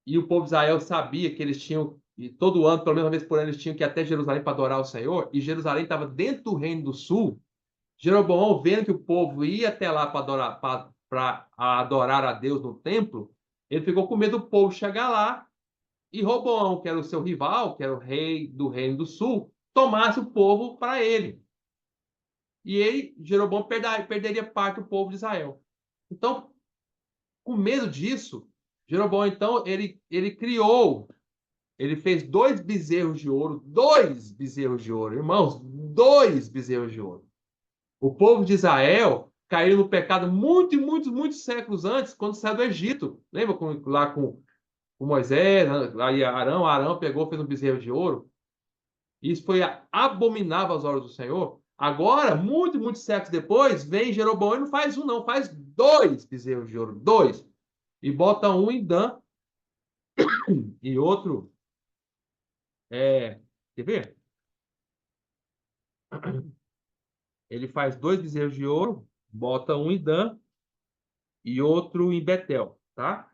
e o povo de Israel sabia que eles tinham, e todo ano, pelo menos uma vez por ano, eles tinham que ir até Jerusalém para adorar o Senhor, e Jerusalém estava dentro do reino do sul. Jeroboão, vendo que o povo ia até lá para adorar a Deus no templo, ele ficou com medo do povo chegar lá e Roboão, que era o seu rival, que era o rei do Reino do Sul, tomasse o povo para ele. E ele, Jeroboão, perderia parte do povo de Israel. Então, com medo disso, Jeroboão, então, ele fez 2 bezerros de ouro, irmãos, 2 bezerros de ouro. O povo de Israel caiu no pecado muito, muitos, muitos séculos antes, quando saiu do Egito. Lembra lá com Moisés, aí Arão pegou, fez um bezerro de ouro. Isso foi abominável aos olhos do Senhor. Agora, muito, muitos séculos depois, vem Jeroboão e não faz um, não, faz 2 bezerros de ouro, dois. E bota um em Dan e outro. Quer ver? Ele faz 2 bezerros de ouro, bota um em Dan e outro em Betel, tá?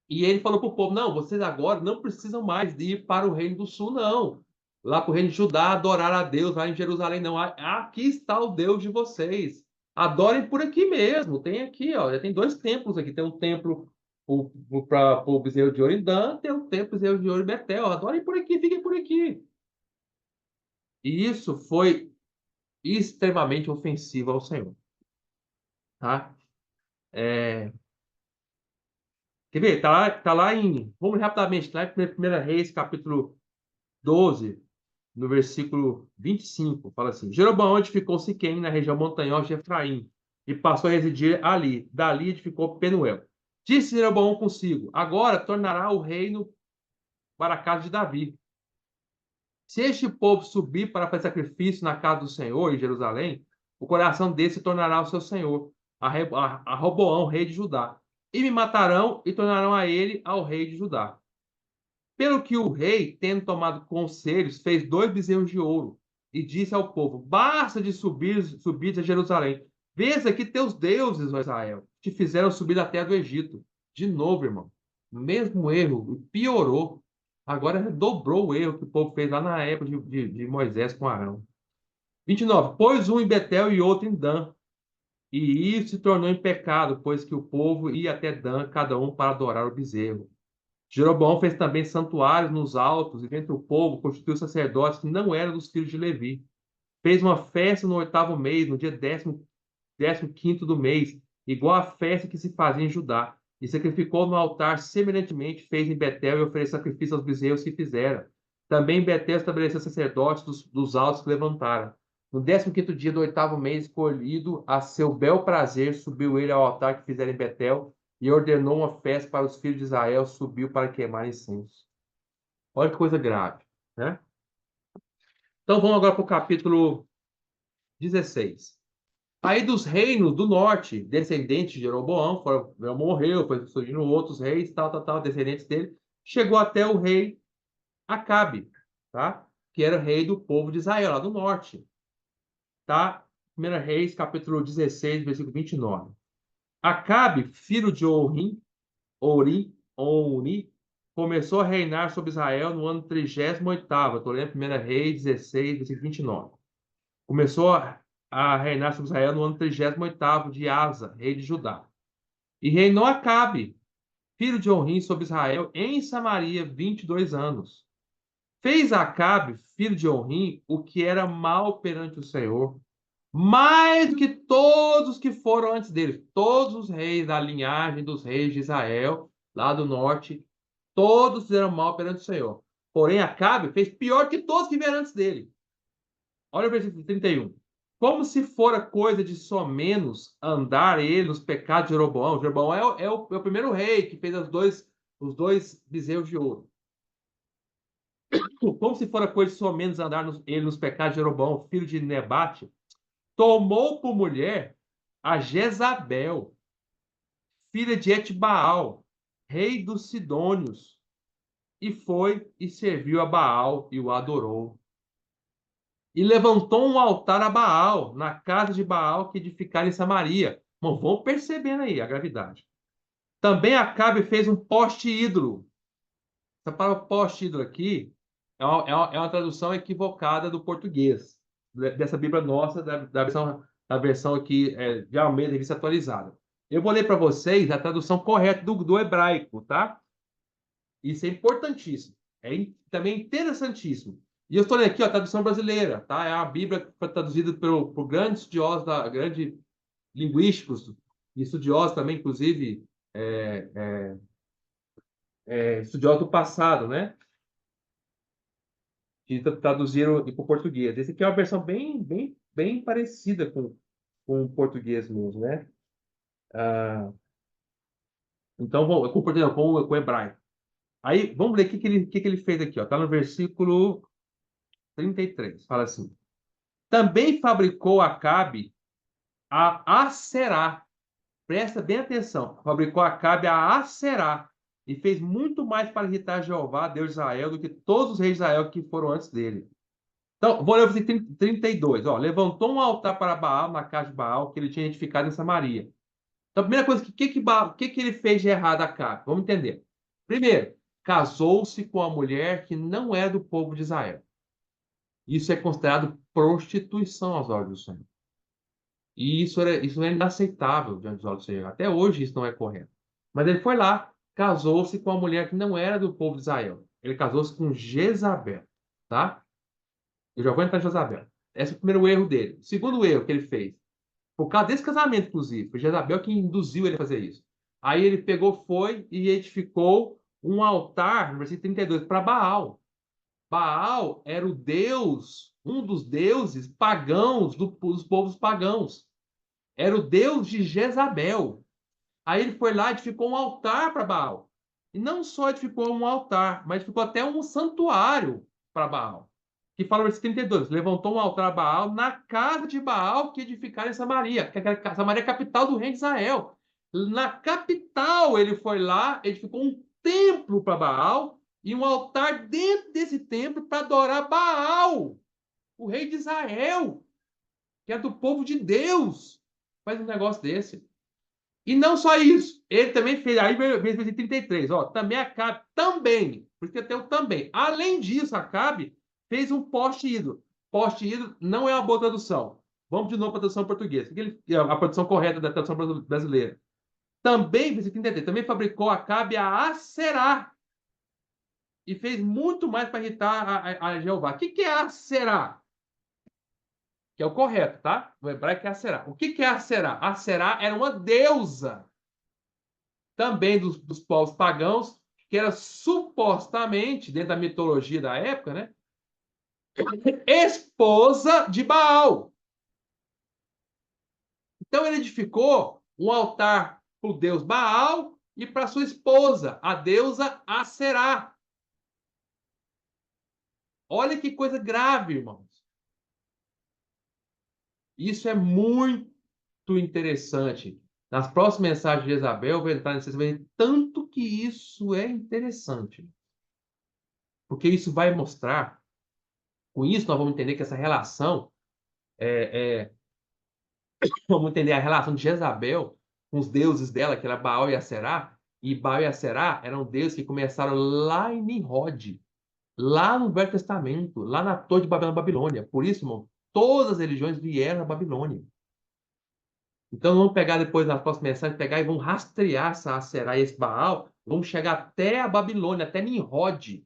E ele falou para o povo: não, vocês agora não precisam mais de ir para o Reino do Sul, não. Lá para o Reino de Judá, adorar a Deus, lá em Jerusalém, não. Aqui está o Deus de vocês. Adorem por aqui mesmo. Tem aqui, ó, já tem 2 templos aqui. Tem um templo para o bezerro de ouro em Dan, tem um templo bezerro de ouro em Betel. Adorem por aqui, fiquem por aqui. E isso foi extremamente ofensivo ao Senhor. Tá? Quer ver? Tá lá em. Vamos rapidamente, lá em 1 Reis, capítulo 12, no versículo 25, fala assim: Jeroboão edificou Siquém, na região montanhosa de Efraim, e passou a residir ali. Dali edificou Penuel. Disse Jeroboão consigo: agora tornará o reino para a casa de Davi. Se este povo subir para fazer sacrifício na casa do Senhor, em Jerusalém, o coração desse se tornará o seu senhor, a Roboão, rei de Judá. E me matarão e tornarão a ele ao rei de Judá. Pelo que o rei, tendo tomado conselhos, fez 2 bezerros de ouro e disse ao povo: basta de subir a Jerusalém. Vês aqui teus deuses, ó Israel, te fizeram subir da terra do Egito. De novo, irmão, mesmo erro, piorou. Agora dobrou o erro que o povo fez lá na época de Moisés com Arão. 29. Pôs um em Betel e outro em Dan. E isso se tornou em pecado, pois que o povo ia até Dan, cada um para adorar o bezerro. Jeroboão fez também santuários nos altos, e dentre o povo constituiu sacerdotes que não eram dos filhos de Levi. Fez uma festa no 8º mês, no dia 15º do mês, igual à festa que se fazia em Judá. E sacrificou no altar semelhantemente fez em Betel e ofereceu sacrifício aos bezerros que fizera. Também em Betel estabeleceu sacerdotes dos altos que levantaram. No 15º dia do 8º mês, escolhido a seu bel prazer, subiu ele ao altar que fizera em Betel e ordenou uma festa para os filhos de Israel, subiu para queimar incenso. Olha que coisa grave, né? Então vamos agora para o capítulo 16. Aí dos reinos do norte, descendentes de Jeroboão, morreu, foi surgindo outros reis, tal, descendentes dele, chegou até o rei Acabe, tá? Que era rei do povo de Israel, lá do norte, tá? 1 Reis, capítulo 16, versículo 29. Acabe, filho de Oni, começou a reinar sobre Israel no ano 38º. Estou lendo 1 Reis 16, versículo 29. Começou a reinar sobre Israel no ano 38º de Asa, rei de Judá. E reinou Acabe, filho de Onrim, sobre Israel em Samaria 22 anos. Fez Acabe, filho de Onrim, o que era mal perante o Senhor, mais do que todos os que foram antes dele. Todos os reis da linhagem dos reis de Israel, lá do norte, todos fizeram mal perante o Senhor. Porém, Acabe fez pior que todos que vieram antes dele. Olha o versículo 31. Como se fora coisa de somenos andar ele nos pecados de Jeroboão. Jeroboão é o primeiro rei que fez os dois bezerros de ouro. Como se fora coisa de somenos andar ele nos pecados de Jeroboão, filho de Nebate, tomou por mulher a Jezabel, filha de Etbaal, rei dos Sidônios, e foi e serviu a Baal e o adorou. E levantou um altar a Baal, na casa de Baal que edificaram em Samaria. Bom, vão percebendo aí a gravidade. Também Acabe fez um poste ídolo. Essa palavra poste ídolo aqui é uma tradução equivocada do português, dessa Bíblia nossa, da versão aqui de Almeida, revista atualizada. Eu vou ler para vocês a tradução correta do hebraico, tá? Isso é importantíssimo. Também interessantíssimo. E eu estou lendo aqui, ó, a tradução brasileira, tá? É a Bíblia que foi traduzida por grandes estudiosos, grandes linguísticos, e estudiosos também, inclusive, estudiosos do passado, né? Que traduziram para o português. Esse aqui é uma versão bem parecida com o português mesmo, né? Ah, então, com o português, não, com o hebraico. Aí, vamos ver o que ele fez aqui, ó. Tá no versículo 33. Fala assim: também fabricou Acabe a Aserá. Presta bem atenção. Fabricou Acabe a Aserá e fez muito mais para irritar Jeová, Deus de Israel, do que todos os reis de Israel que foram antes dele. Então, vou ler o versículo 32. Ó, levantou um altar para Baal na casa de Baal que ele tinha edificado em Samaria. Então, a primeira coisa, que ele fez de errado a Acabe? Vamos entender. Primeiro, casou-se com a mulher que não é do povo de Israel. Isso é considerado prostituição aos olhos do Senhor. E isso é inaceitável diante dos olhos do Senhor. Até hoje isso não é correto. Mas ele foi lá, casou-se com uma mulher que não era do povo de Israel. Ele casou-se com Jezabel, tá? Eu já vou entrar em Jezabel. Esse é o primeiro erro dele. O segundo erro que ele fez, por causa desse casamento, inclusive, foi Jezabel que induziu ele a fazer isso. Aí ele pegou, foi e edificou um altar, no versículo 32, para Baal. Baal era o deus, um dos deuses pagãos dos povos pagãos. Era o deus de Jezabel. Aí ele foi lá e edificou um altar para Baal. E não só edificou um altar, mas edificou até um santuário para Baal. Que fala no versículo 32, levantou um altar a Baal na casa de Baal que edificaram em Samaria. Samaria é a capital do reino de Israel. Na capital ele foi lá, edificou um templo para Baal e um altar dentro desse templo para adorar Baal, o rei de Israel, que é do povo de Deus. Faz um negócio desse. E não só isso, ele também fez, aí veio o versículo 33, ó, também Acabe, também, porque tem o também. Além disso, Acabe fez um poste ídolo. Poste ídolo não é uma boa tradução. Vamos de novo para a tradução portuguesa. A tradução correta da tradução brasileira. Também, versículo 33, também fabricou Acabe a Aserá e fez muito mais para irritar a Jeová. O que é Aserá? que é o correto, tá? No hebraico é Aserá. O que é Aserá? Aserá era uma deusa também dos povos pagãos, que era supostamente, dentro da mitologia da época, né, esposa de Baal. Então ele edificou um altar para o deus Baal e para sua esposa, a deusa Aserá. Olha que coisa grave, irmãos. Isso é muito interessante. Nas próximas mensagens de Jezabel, eu vou entrar nesse tanto que isso é interessante. Porque isso vai mostrar, com isso nós vamos entender que essa relação, vamos entender a relação de Jezabel com os deuses dela, que era Baal e Aserá, e Baal e Aserá eram deuses que começaram lá em Nimrod, lá no Velho Testamento, lá na Torre de Babel, na Babilônia. Por isso, irmão, todas as religiões vieram da Babilônia. Então, vamos pegar depois, nas próximas mensagens, pegar e vamos rastrear essa Aserá e esse Baal, vamos chegar até a Babilônia, até Nimrod,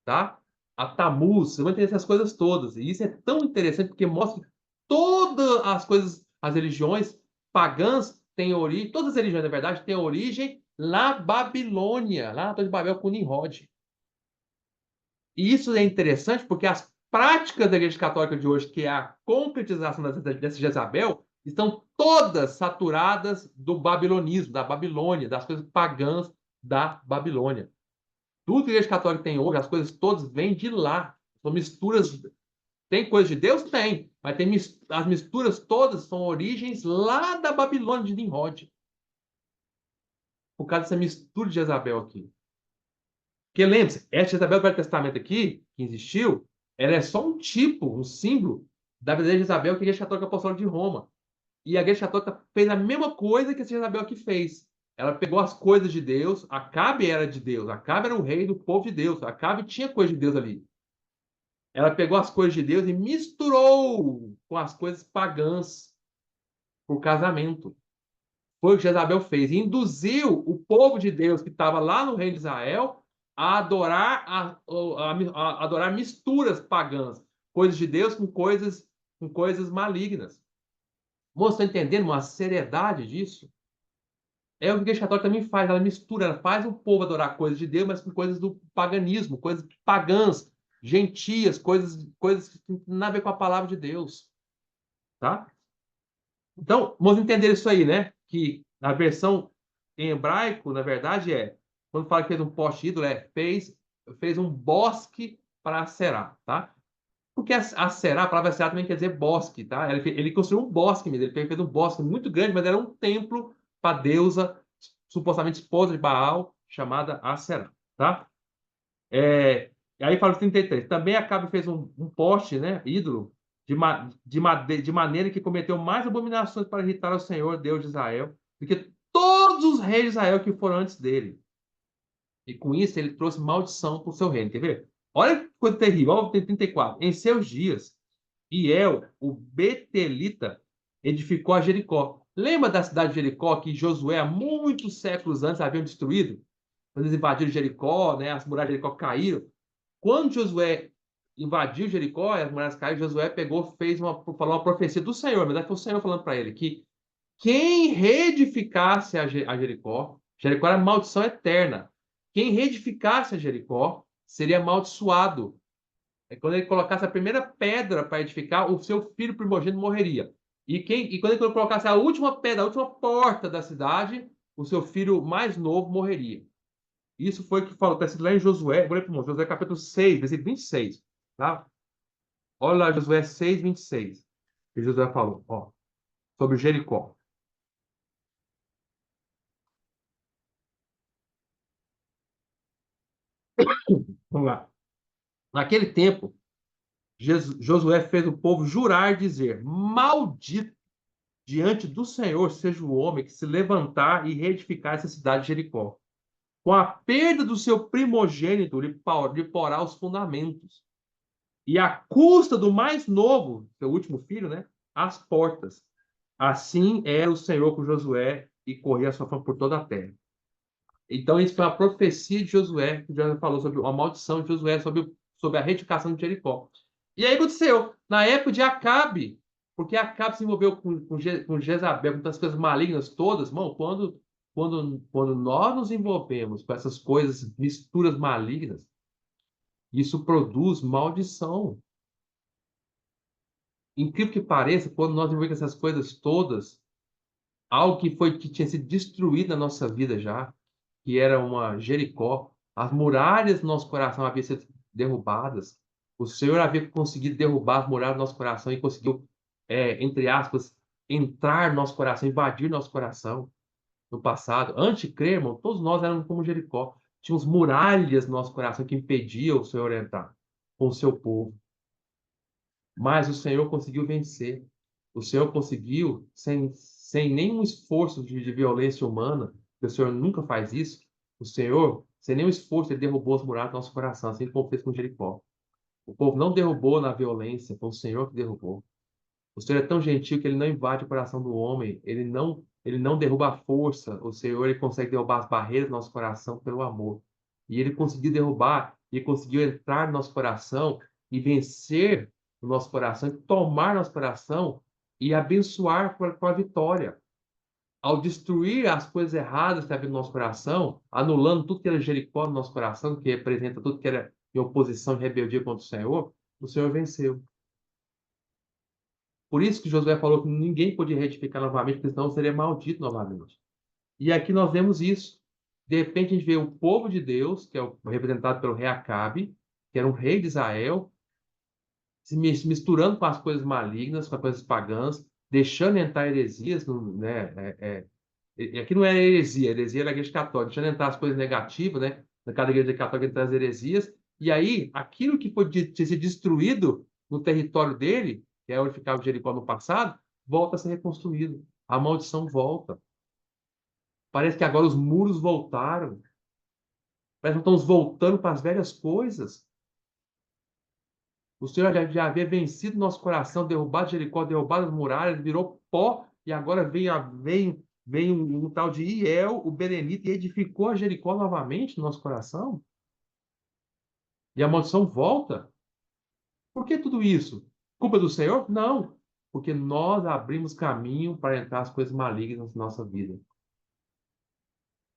tá? A Tammuz, você vai entender essas coisas todas. E isso é tão interessante porque mostra que todas as coisas, as religiões pagãs têm origem, todas as religiões, na verdade, têm origem na Babilônia, lá na Torre de Babel com Nimrod. E isso é interessante porque as práticas da Igreja Católica de hoje, que é a concretização dessa Jezabel, estão todas saturadas do babilonismo, da Babilônia, das coisas pagãs da Babilônia. Tudo que a Igreja Católica tem hoje, as coisas todas vêm de lá. São misturas. Tem coisa de Deus? Tem. Mas tem as misturas todas são origens lá da Babilônia de Nimrod. Por causa dessa mistura de Jezabel aqui. Porque lembre-se, essa Jezabel do Velho Testamento aqui, que existiu, ela é só um tipo, um símbolo da verdadeira Jezabel que a Igreja Católica Apostólica de Roma. E a Igreja Católica fez a mesma coisa que essa Jezabel aqui fez. Ela pegou as coisas de Deus, Acabe era de Deus, Acabe era o rei do povo de Deus, Acabe tinha coisa de Deus ali. Ela pegou as coisas de Deus e misturou com as coisas pagãs por casamento. Foi o que Jezabel fez. E induziu o povo de Deus que estava lá no reino de Israel a adorar, a adorar misturas pagãs. Coisas de Deus com coisas malignas. Moço, está entendendo uma seriedade disso? É o que a Igreja Católica também faz. Ela mistura, ela faz o povo adorar coisas de Deus, mas com coisas do paganismo, coisas pagãs, gentias, coisas que não tem nada a ver com a palavra de Deus. Tá? Então, vamos entender isso aí, né? Que a versão em hebraico, na verdade, quando fala que fez um poste ídolo, fez um bosque para Será, tá? Porque a Será, a palavra Será também quer dizer bosque, tá? Ele construiu um bosque mesmo, ele fez um bosque muito grande, mas era um templo para a deusa, supostamente esposa de Baal, chamada Aserá, tá? E aí fala o 33. Também Acabe fez um poste, né, ídolo, de maneira que cometeu mais abominações para irritar o Senhor, Deus de Israel, do que todos os reis de Israel que foram antes dele. E com isso ele trouxe maldição para o seu reino. Quer ver? Olha que coisa terrível. Olha o 34. Em seus dias, Hiel, o Betelita, edificou a Jericó. Lembra da cidade de Jericó que Josué, há muitos séculos antes, haviam destruído? Quando eles invadiram Jericó, né, as muralhas de Jericó caíram. Quando Josué invadiu Jericó, as muralhas caíram, Josué pegou, falou uma profecia do Senhor, na verdade foi o Senhor falando para ele que quem reedificasse a Jericó, Jericó era maldição eterna. Quem reedificasse a Jericó seria amaldiçoado. É quando ele colocasse a primeira pedra para edificar, o seu filho primogênito morreria. E quando ele colocasse a última pedra, a última porta da cidade, o seu filho mais novo morreria. Isso foi o que falou, está escrito lá em Josué, vou ler para o Josué capítulo 6, versículo 26, tá? Olha lá, Josué 6, 26. Que Josué falou, ó, sobre Jericó. Vamos lá. Naquele tempo, Josué fez o povo jurar e dizer: Maldito diante do Senhor seja o homem que se levantar e reedificar essa cidade de Jericó. Com a perda do seu primogênito, lhe porá os fundamentos. E à custa do mais novo, seu último filho, né? As portas. Assim era o Senhor com Josué e corria a sua fama por toda a terra. Então, isso foi uma profecia de Josué, que já falou sobre a maldição de Josué, sobre a reedificação de Jericó. E aí aconteceu, na época de Acabe, porque Acabe se envolveu com Jezabel, com essas coisas malignas todas, irmão, quando nós nos envolvemos com essas coisas, misturas malignas, isso produz maldição. Incrível que pareça, quando nós envolvemos com essas coisas todas, algo que tinha sido destruído na nossa vida já, que era uma Jericó, as muralhas do nosso coração haviam sido derrubadas. O Senhor havia conseguido derrubar as muralhas do nosso coração e conseguiu, entre aspas, entrar no nosso coração, invadir nosso coração no passado. Antes de crer, irmão, todos nós éramos como Jericó. Tínhamos muralhas no nosso coração que impediam o Senhor entrar com o seu povo. Mas o Senhor conseguiu vencer. O Senhor conseguiu, sem nenhum esforço de violência humana, que o Senhor nunca faz isso, o Senhor, sem nenhum esforço, ele derrubou as muralhas do nosso coração, assim como fez com Jericó. O povo não derrubou na violência, foi o Senhor que derrubou. O Senhor é tão gentil que ele não invade o coração do homem, ele não derruba a força. O Senhor, ele consegue derrubar as barreiras do nosso coração pelo amor. E ele conseguiu derrubar, e conseguiu entrar no nosso coração e vencer o nosso coração, e tomar nosso coração e abençoar com a vitória. Ao destruir as coisas erradas que havia no nosso coração, anulando tudo que era Jericó no nosso coração, que representa tudo que era em oposição e rebeldia contra o Senhor venceu. Por isso que Josué falou que ninguém podia retificar novamente, porque senão seria maldito novamente. E aqui nós vemos isso. De repente a gente vê o povo de Deus, que é representado pelo rei Acabe, que era um rei de Israel, se misturando com as coisas malignas, com as coisas pagãs, deixando entrar heresias, né? E aqui não é heresia era a igreja católica, deixando entrar as coisas negativas, né? Cada igreja católica entrar as heresias, e aí aquilo que foi tinha sido destruído no território dele, que é onde ficava Jericó no passado, volta a ser reconstruído. A maldição volta. Parece que agora os muros voltaram. Parece que estamos voltando para as velhas coisas. O Senhor já havia vencido nosso coração, derrubado Jericó, derrubado as muralhas, virou pó, e agora vem um tal de Iel, o Berenita, e edificou a Jericó novamente no nosso coração. E a maldição volta. Por que tudo isso? Culpa do Senhor? Não. Porque nós abrimos caminho para entrar as coisas malignas na nossa vida.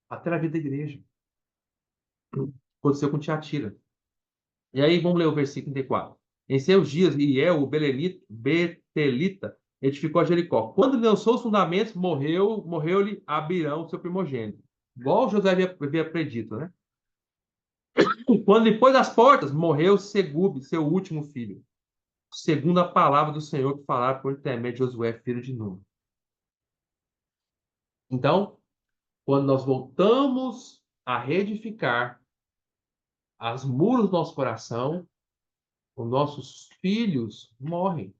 Até na vida da igreja. Aconteceu com Tiatira. E aí vamos ler o versículo 34. Em seus dias, Iel, o Betelita, edificou a Jericó. Quando ele lançou os fundamentos, morreu-lhe Abirão, seu primogênito. Igual José havia predito, né? Quando ele pôs as portas, morreu Segube, seu último filho. Segundo a palavra do Senhor que falara por intermédio de Josué, filho de Nun. Então, quando nós voltamos a reedificar as muros do nosso coração, os nossos filhos morrem.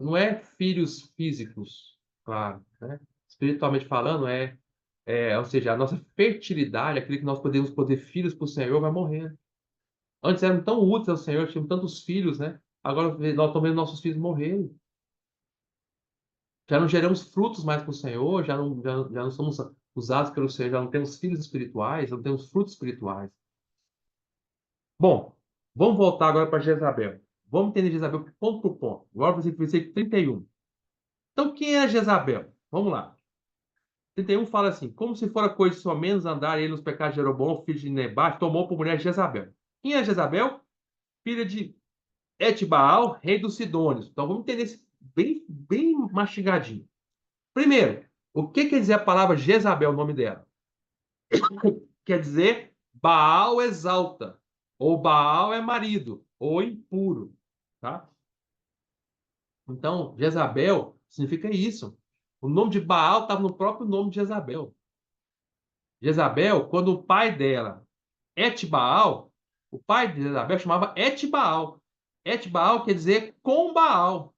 Não é filhos físicos, claro, né? Espiritualmente falando, ou seja, a nossa fertilidade, aquilo que nós podemos fazer filhos para o Senhor, vai morrer. Antes eram tão úteis ao Senhor, tínhamos tantos filhos, né? Agora nós estamos vendo nossos filhos morrerem. Já não geramos frutos mais para o Senhor, já não somos usados pelo Senhor, já não temos filhos espirituais, já não temos frutos espirituais. Bom, vamos voltar agora para Jezabel. Vamos entender Jezabel ponto por ponto. Agora para o versículo 31. Então, quem é Jezabel? Vamos lá. 31 fala assim: como se fora coisa de menos andar ele nos pecados de Jeroboão, filho de Nebate, tomou por mulher Jezabel. Quem é Jezabel? Filha de Etbaal, rei dos Sidônios. Então vamos entender isso bem mastigadinho. Primeiro, o que quer dizer a palavra Jezabel, o nome dela? Quer dizer Baal exalta, ou Baal é marido, ou impuro. Tá? Então, Jezabel significa isso. O nome de Baal estava no próprio nome de Jezabel. Jezabel, quando o pai dela, Etbaal, o pai de Jezabel chamava Etbaal. Etbaal quer dizer com Baal.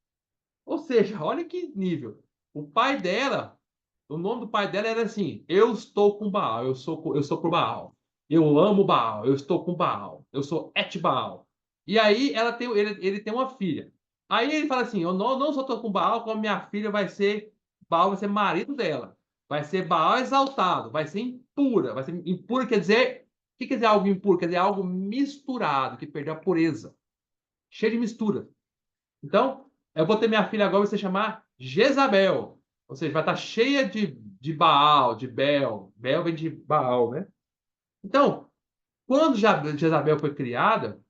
Ou seja, olha que nível. O pai dela, o nome do pai dela era assim: eu estou com Baal, eu sou pro Baal. Eu amo Baal, eu estou com Baal. Eu sou Etbaal. E aí ele tem uma filha. Aí ele fala assim: eu não só estou com Baal, como minha filha Baal vai ser marido dela. Vai ser Baal exaltado, vai ser impura. Vai ser impura quer dizer que quer dizer algo impuro? Quer dizer algo misturado, que perdeu a pureza. Cheio de mistura. Então, eu vou ter minha filha agora, vai se chamar Jezabel. Ou seja, vai estar cheia de Baal, de Bel. Bel vem de Baal, né? Então, quando Jezabel foi criada,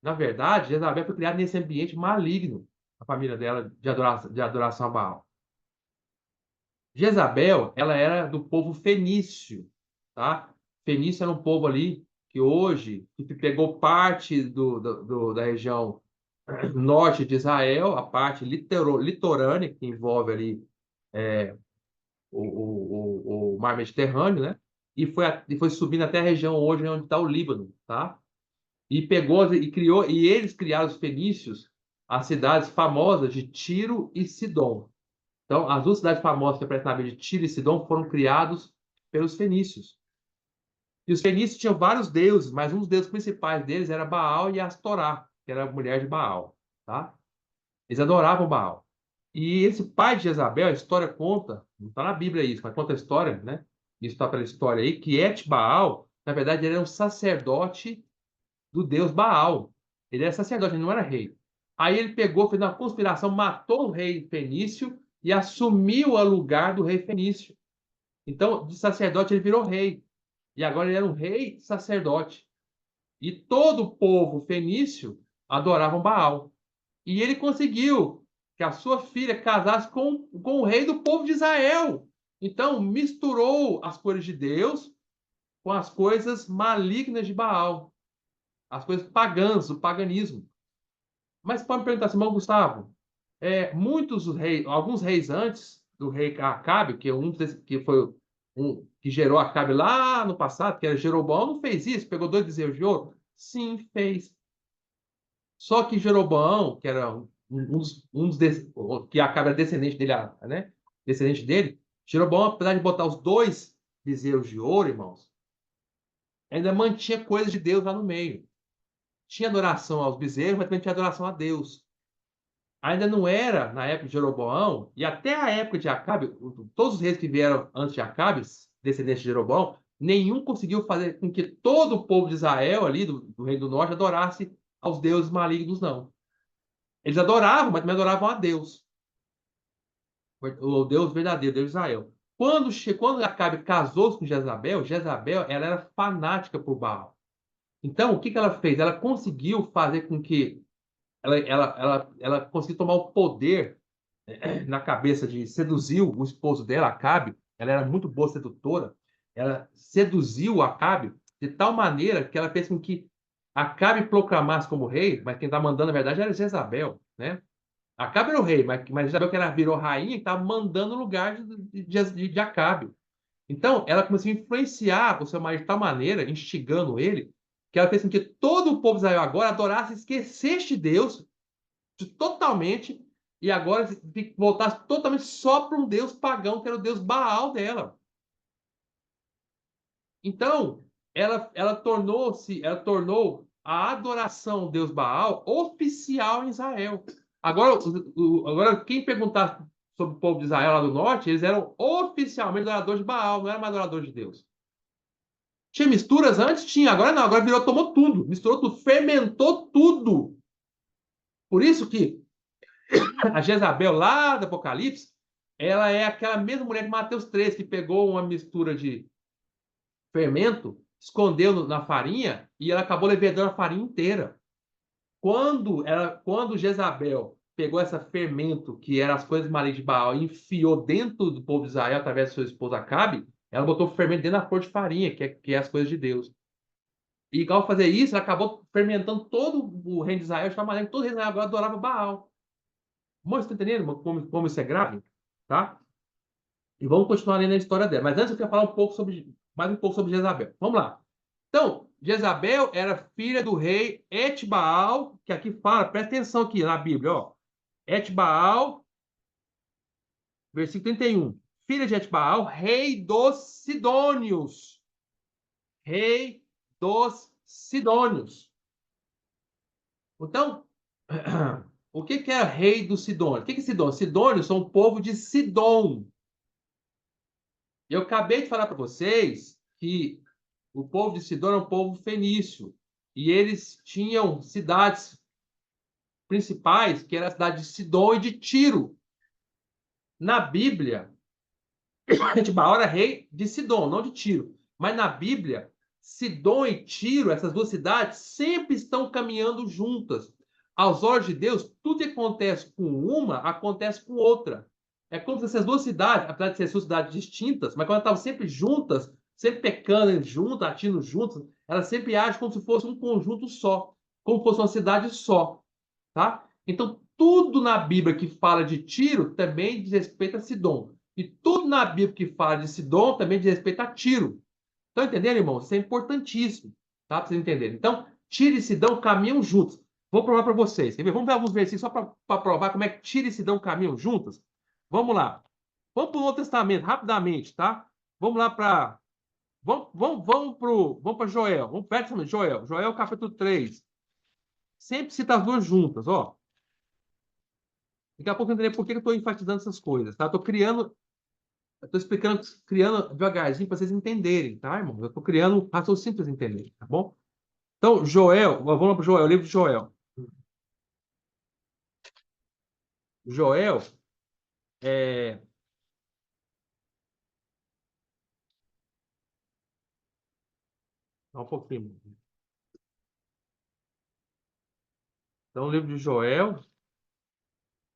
na verdade, Jezabel foi criada nesse ambiente maligno, a família dela, de adoração a Baal. Jezabel, ela era do povo fenício, tá? Fenício era um povo ali que hoje que pegou parte da região norte de Israel, a parte litorânea, que envolve ali o mar Mediterrâneo, né? E foi subindo até a região hoje onde está o Líbano, tá? E pegou e criou, e eles criaram os fenícios, as cidades famosas de Tiro e Sidom. Então, as duas cidades famosas que aparecem na Bíblia de Tiro e Sidom foram criados pelos fenícios. E os fenícios tinham vários deuses, mas um dos deuses principais deles era Baal e Astorá, que era a mulher de Baal, tá? Eles adoravam Baal. E esse pai de Jezabel, a história conta, não está na Bíblia isso, mas conta a história, né? Isso está pela história aí, que Et-Baal, na verdade, ele era um sacerdote do deus Baal. Ele era sacerdote, ele não era rei. Aí ele pegou, fez uma conspiração, matou o rei fenício e assumiu o lugar do rei fenício. Então, de sacerdote, ele virou rei. E agora ele era um rei sacerdote. E todo o povo fenício adorava Baal. E ele conseguiu que a sua filha casasse com o rei do povo de Israel. Então, misturou as coisas de Deus com as coisas malignas de Baal, as coisas pagãs, o paganismo. Mas pode me perguntar assim, irmão Gustavo, muitos reis, alguns reis antes do rei Acabe, que foi que gerou Acabe lá no passado, que era Jeroboão, não fez isso? Pegou 2 bezerros de ouro? Sim, fez. Só que Jeroboão, que era que Acabe era descendente dele, né? Descendente dele, Jeroboão, apesar de botar os 2 bezerros de ouro, irmãos, ainda mantinha coisas de Deus lá no meio. Tinha adoração aos bezerros, mas também tinha adoração a Deus. Ainda não era na época de Jeroboão, e até a época de Acabe, todos os reis que vieram antes de Acabe, descendentes de Jeroboão, nenhum conseguiu fazer com que todo o povo de Israel, ali do Reino do Norte, adorasse aos deuses malignos, não. Eles adoravam, mas também adoravam a Deus, o Deus verdadeiro, Deus de Israel. Quando Acabe casou-se com Jezabel, Jezabel ela era fanática por Baal. Então, o que ela fez? Ela conseguiu fazer com que ela conseguiu tomar o poder na cabeça de seduziu o esposo dela, Acabe. Ela era muito boa sedutora. Ela seduziu Acabe de tal maneira que ela fez com que Acabe proclamasse como rei, mas quem está mandando, na verdade, era Jezabel, né? Acabe era o rei, mas Jezabel, que ela virou rainha, estava mandando no lugar de Acabe. Então, ela começou a influenciar o seu marido de tal maneira, instigando ele, que ela fez com que todo o povo de Israel agora adorasse, esquecesse de Deus totalmente, e agora voltasse totalmente só para um deus pagão, que era o deus Baal dela. Então, ela tornou a adoração ao deus Baal oficial em Israel. Agora, quem perguntar sobre o povo de Israel lá do norte, eles eram oficialmente adoradores de Baal, não eram mais adoradores de Deus. Tinha misturas antes? Tinha. Agora não. Agora virou, tomou tudo. Misturou tudo. Fermentou tudo. Por isso que a Jezabel lá do Apocalipse, ela é aquela mesma mulher de Mateus 3, que pegou uma mistura de fermento, escondeu na farinha e ela acabou levedando a farinha inteira. Quando Jezabel pegou esse fermento, que era as coisas malignas de Baal, e enfiou dentro do povo de Israel através do seu esposo Acabe, ela botou o fermento dentro da flor de farinha, que é as coisas de Deus. E ao fazer isso, ela acabou fermentando todo o reino de Israel, de tal maneira que todo o reino de Israel agora adorava Baal. Mas você está entendendo como isso é grave? Tá? E vamos continuar lendo a história dela. Mas antes eu quero falar mais um pouco sobre Jezabel. Vamos lá. Então, Jezabel era filha do rei Etbaal, que aqui fala, presta atenção aqui na Bíblia, ó. Etbaal, versículo 31. Filha de Etbaal, rei dos Sidônios. Rei dos Sidônios. Então, o que é rei dos Sidônios? O que é Sidônios? Sidônios são o povo de Sidom. Eu acabei de falar para vocês que O povo de Sidom era um povo fenício. E eles tinham cidades principais, que era a cidade de Sidom e de Tiro. Na Bíblia, Etibaal era rei de Sidom, não de Tiro. Mas na Bíblia, Sidom e Tiro, essas duas cidades, sempre estão caminhando juntas. Aos olhos de Deus, tudo que acontece com uma, acontece com outra. É como se essas duas cidades, apesar de serem cidades distintas, mas quando elas estavam sempre juntas, sempre pecando juntas, atindo juntas, elas sempre agem como se fosse um conjunto só, como se fosse uma cidade só, tá? Então, tudo na Bíblia que fala de Tiro também diz respeito a Sidom. E tudo na Bíblia que fala de Sidom também diz respeito a Tiro. Estão entendendo, irmão? Isso é importantíssimo, tá? Para vocês entenderem. Então, Tiro e Sidom caminham juntos. Vou provar para vocês. Quer ver? Vamos ver alguns versículos só para provar como é que Tiro e Sidom caminham juntas? Vamos lá. Vamos para o Novo Testamento, rapidamente, tá? Vamos lá para. Vamos para Joel. Vamos para Joel. Joel, capítulo 3. Sempre cita as duas juntas, ó. Daqui a pouco eu entenderei por que eu estou enfatizando essas coisas, tá? Eu estou explicando, criando devagarzinho para vocês entenderem, tá, irmão? Eu estou criando raciocínio para vocês entenderem, tá bom? Então, Joel, vamos lá para Joel, o livro de Joel. Joel, é... Só um pouquinho. Então, o livro de Joel,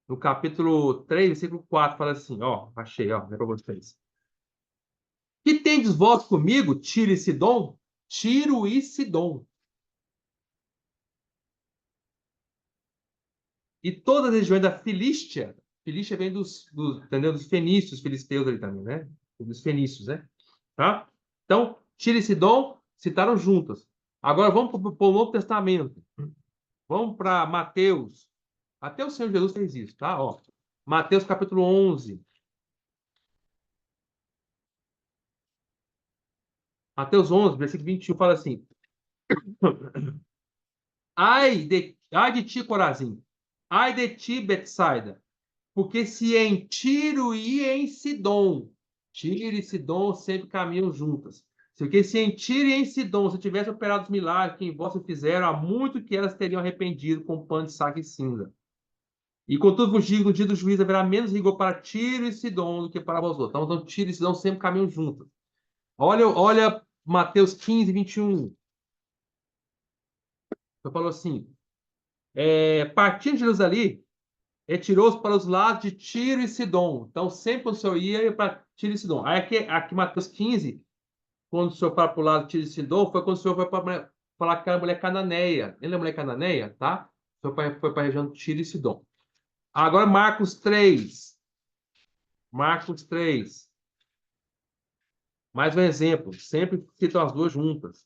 no capítulo 3, versículo 4, fala assim, ó, achei, ó, é para vocês. Que tendes vós comigo, Tiro e Sidom? Tiro e Sidom. E todas as regiões da Filístia, Filístia vem entendeu? Dos fenícios, filisteus ali também, né? Dos fenícios, né? Tá? Então, Tiro e Sidom citaram juntas. Agora vamos para o Novo Testamento. Vamos para Mateus. Até o Senhor Jesus fez isso, tá? Ó, Mateus capítulo 11. Mateus 11, versículo 21 fala assim: ai de ti, Corazim. Ai de ti, Betsaida. Porque se em Tiro e em Sidom, Tiro e Sidom sempre caminham juntas. Porque se em Tiro e em Sidom se tivesse operado os milagres que em vós fizeram, há muito que elas teriam arrependido com pano de saco e cinza. E contudo vos digo, no dia do juízo haverá menos rigor para Tiro e Sidom do que para vós outros. Então, Tiro e Sidom sempre caminham juntas. Olha Mateus 15, 21. Eu falo assim, partindo de Jerusalém, retirou-se para os lados de Tiro e Sidom. Então, sempre quando o senhor ia para Tiro e Sidom. Aí, aqui Mateus 15, quando o senhor para para o lado de Tiro e Sidom, foi quando o senhor foi para falar com aquela mulher cananeia. Lembra a mulher cananeia? Tá? O senhor foi para a região de Tiro e Sidom. Agora, Marcos 3. Marcos 3. Mais um exemplo. Sempre citam as duas juntas.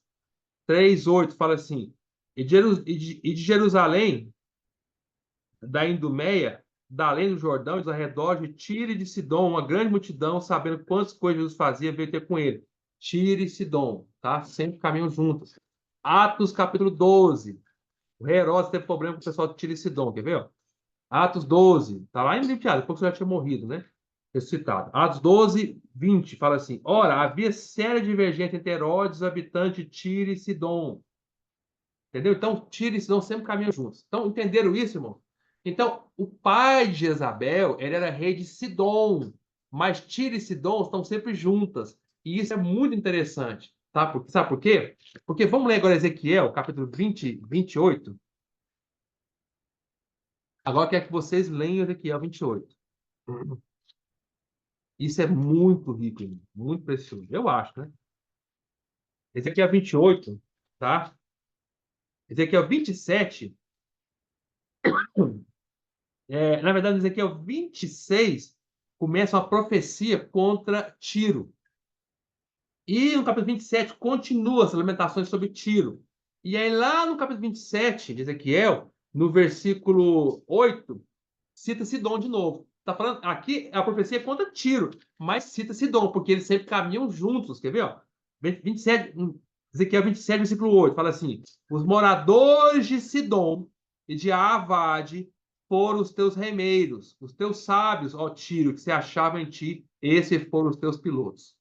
3:8 fala assim: e de Jerusalém, da Idumeia, da além do Jordão e dos arredores de Tiro e de Sidom, uma grande multidão, sabendo quantas coisas Jesus fazia, veio ter com ele. Tiro e Sidom, tá? Sempre caminham juntos. Atos capítulo 12. O rei Herodes teve problema com o pessoal de Tiro e Sidom, quer ver? Ó? Atos 12, tá lá em Limpiado, depois que já tinha morrido, né? Ressuscitado. Atos 12, 20, fala assim: ora, havia séria divergência entre Herodes, habitante de Tiro e Sidom. Entendeu? Então, Tiro e Sidom sempre caminham juntos. Então, entenderam isso, irmão? Então, o pai de Jezabel, ele era rei de Sidom, mas Tiro e Sidom estão sempre juntas. E isso é muito interessante, tá? Sabe por quê? Porque vamos ler agora Ezequiel, capítulo 20, 28. Agora eu quero que vocês leiam Ezequiel 28. Isso é muito rico, irmão, muito precioso. Eu acho, né? Ezequiel 28, tá? Ezequiel 27, na verdade, Ezequiel 26 começa uma profecia contra Tiro. E no capítulo 27 continua as lamentações sobre Tiro. E aí, lá no capítulo 27 de Ezequiel, no versículo 8, cita Sidom de novo. Tá falando, aqui a profecia é contra Tiro, mas cita Sidom, porque eles sempre caminham juntos. Quer ver? Ó? 27, Ezequiel 27, versículo 8, fala assim: os moradores de Sidom e de Arvade foram os teus remeiros, os teus sábios, ó Tiro, que se achavam em ti, esses foram os teus pilotos.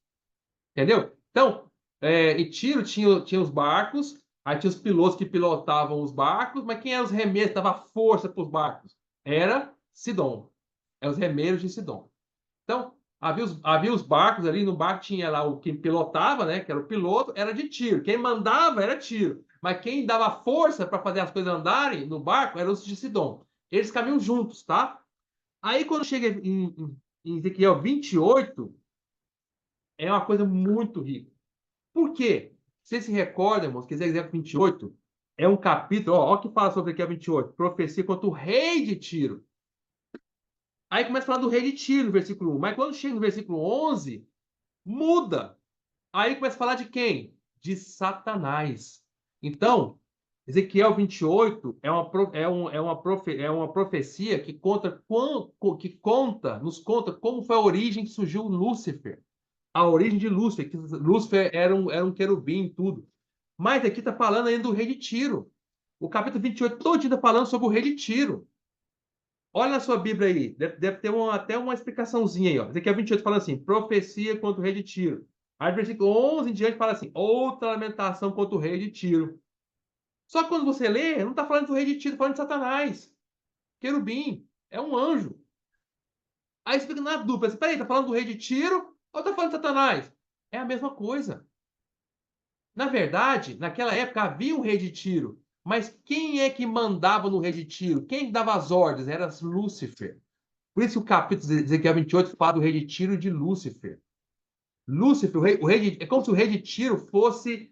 Entendeu? Então, E Tiro tinha os barcos, aí tinha os pilotos que pilotavam os barcos, mas quem eram os remeiros que dava força para os barcos? Era Sidom. Eram os remeiros de Sidom. Então, havia os barcos ali, no barco tinha lá o quem pilotava, né, que era o piloto, era de Tiro. Quem mandava era Tiro. Mas quem dava força para fazer as coisas andarem no barco eram os de Sidom. Eles caminham juntos, tá? Aí quando chega em Ezequiel 28, é uma coisa muito rica. Por quê? Vocês se recordam, irmãos, que Ezequiel 28 é um capítulo, ó o que fala sobre Ezequiel 28, profecia contra o rei de Tiro. Aí começa a falar do rei de Tiro, no versículo 1. Mas quando chega no versículo 11, muda. Aí começa a falar de quem? De Satanás. Então, Ezequiel 28 é uma profecia nos conta como foi a origem que surgiu Lúcifer. A origem de Lúcifer, que Lúcifer era um querubim e tudo. Mas aqui está falando ainda do rei de Tiro. O capítulo 28 todo está falando sobre o rei de Tiro. Olha na sua Bíblia aí, deve ter até uma explicaçãozinha aí. Ó. Ezequiel 28 fala assim, profecia contra o rei de Tiro. Aí, versículo 11 em diante, fala assim, outra lamentação contra o rei de Tiro. Só que quando você lê, não está falando do rei de Tiro, está falando de Satanás. Querubim, é um anjo. Aí você fica na dúvida, peraí, está falando do rei de Tiro ou está falando de Satanás? É a mesma coisa. Na verdade, naquela época havia um rei de Tiro, mas quem é que mandava no rei de Tiro? Quem dava as ordens? Era Lúcifer. Por isso que o capítulo de Ezequiel 28 fala do rei de Tiro e de Lúcifer. Lúcifer, é como se o rei de Tiro fosse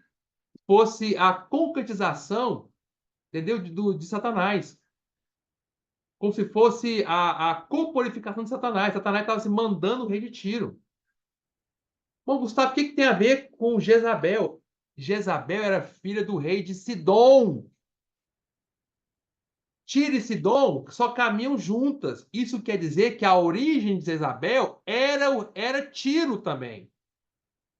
a concretização, entendeu? De Satanás. Como se fosse a corporificação de Satanás. Satanás estava se mandando o rei de Tiro. Bom, Gustavo, o que tem a ver com Jezabel? Jezabel era filha do rei de Sidom. Tiro e Sidom só caminham juntas. Isso quer dizer que a origem de Jezabel era Tiro também.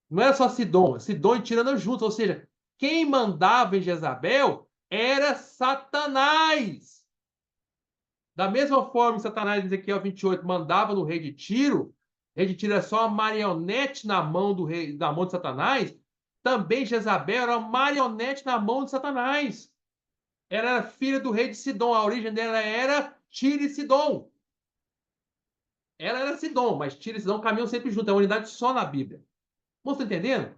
Não era só Sidom. Sidom e Tiro andam juntos. Ou seja, quem mandava em Jezabel era Satanás. Da mesma forma que Satanás, em Ezequiel 28, mandava no rei de Tiro, o rei de Tiro era só uma marionete na mão na mão de Satanás, também Jezabel era uma marionete na mão de Satanás. Ela era filha do rei de Sidom, a origem dela era Tiro e Sidom. Ela era Sidom, mas Tiro e Sidom caminham sempre juntos, é uma unidade só na Bíblia. Você está entendendo?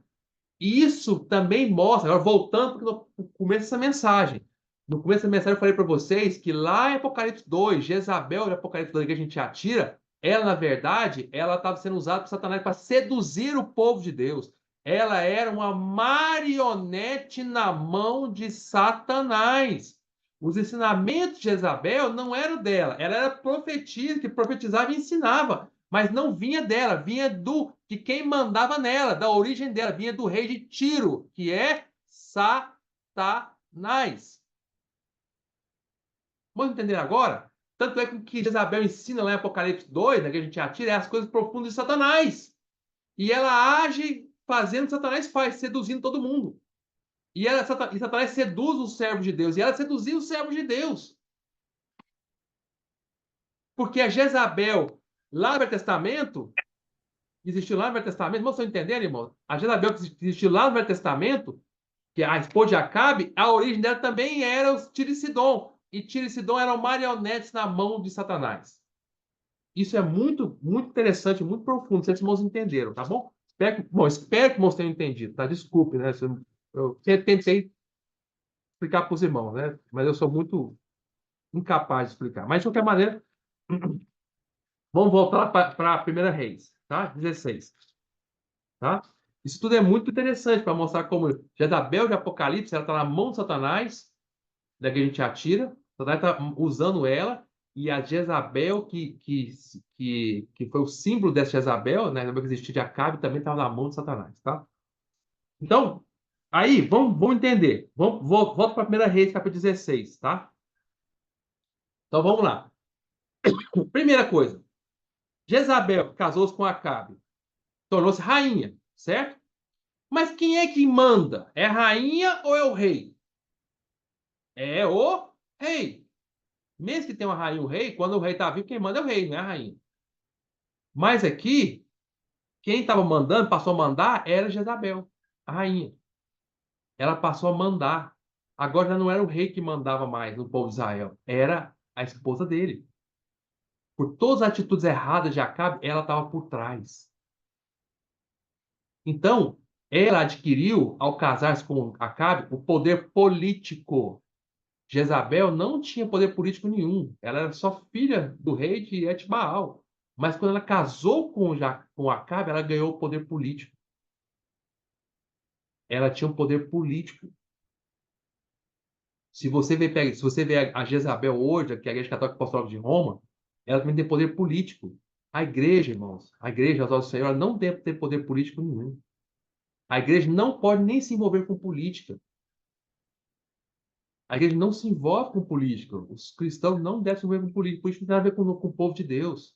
E isso também mostra, agora voltando para o começo dessa mensagem. No começo da mensagem eu falei para vocês que lá em Apocalipse 2, Jezabel de Apocalipse 2, que a gente atira, ela, na verdade, ela estava sendo usada por Satanás para seduzir o povo de Deus. Ela era uma marionete na mão de Satanás. Os ensinamentos de Jezabel não eram dela, ela era profetisa, que profetizava e ensinava, mas não vinha dela, vinha de quem mandava nela, da origem dela, vinha do rei de Tiro, que é Satanás. Vamos entender agora? Tanto é que Jezabel ensina lá em Apocalipse 2, né, que a gente atira, é as coisas profundas de Satanás. E ela age fazendo o que Satanás faz, seduzindo todo mundo. E Satanás seduz os servos de Deus. E ela seduzia os servos de Deus. Porque a Jezabel, lá no Velho Testamento, existiu lá no Velho Testamento, vocês estão entendendo, irmão? A Jezabel que existiu lá no Velho Testamento, que é a esposa de Acabe, a origem dela também era os Tiro e Sidom. E Tiro e Sidom eram marionetes na mão de Satanás. Isso é muito, muito interessante, muito profundo. Vocês irmãos entenderam, tá bom? Espero que os irmãos tenham entendido, tá? Desculpe, né? Eu tentei explicar para os irmãos, né? Mas eu sou muito incapaz de explicar. Mas, de qualquer maneira, vamos voltar para a primeira Reis, tá? 16. Tá? Isso tudo é muito interessante para mostrar como Jezabel de Apocalipse ela está na mão de Satanás, da que a gente atira, Satanás está usando ela, e a Jezabel, que foi o símbolo dessa Jezabel, né, que existia de Acabe, também estava na mão de Satanás. Tá? Então, aí, vamos entender. Volta para a primeira Reis, capítulo 16. Tá? Então, vamos lá. Primeira coisa, Jezabel casou-se com Acabe, tornou-se rainha, certo? Mas quem é que manda? É a rainha ou é o rei? É o rei. Mesmo que tenha uma rainha e um rei, quando o rei está vivo, quem manda é o rei, não é a rainha. Mas aqui, quem estava mandando, passou a mandar, era Jezabel. a rainha. Ela passou a mandar. Agora já não era o rei que mandava mais no povo de Israel, era a esposa dele. Por todas as atitudes erradas de Acabe, ela estava por trás. Então, ela adquiriu, ao casar-se com Acabe, o poder político. Jezabel não tinha poder político nenhum. Ela era só filha do rei de Etbaal. Mas quando ela casou com Acabe, ela ganhou o poder político. Ela tinha um poder político. Se você vê a Jezabel hoje, que é a Igreja Católica Apostólica de Roma, ela também tem poder político. A igreja, irmãos, a igreja, as do Senhor, ela não deve ter poder político nenhum. A igreja não pode nem se envolver com política. A igreja não se envolve com política. Os cristãos não devem se envolver com política. Política não tem nada a ver com o povo de Deus.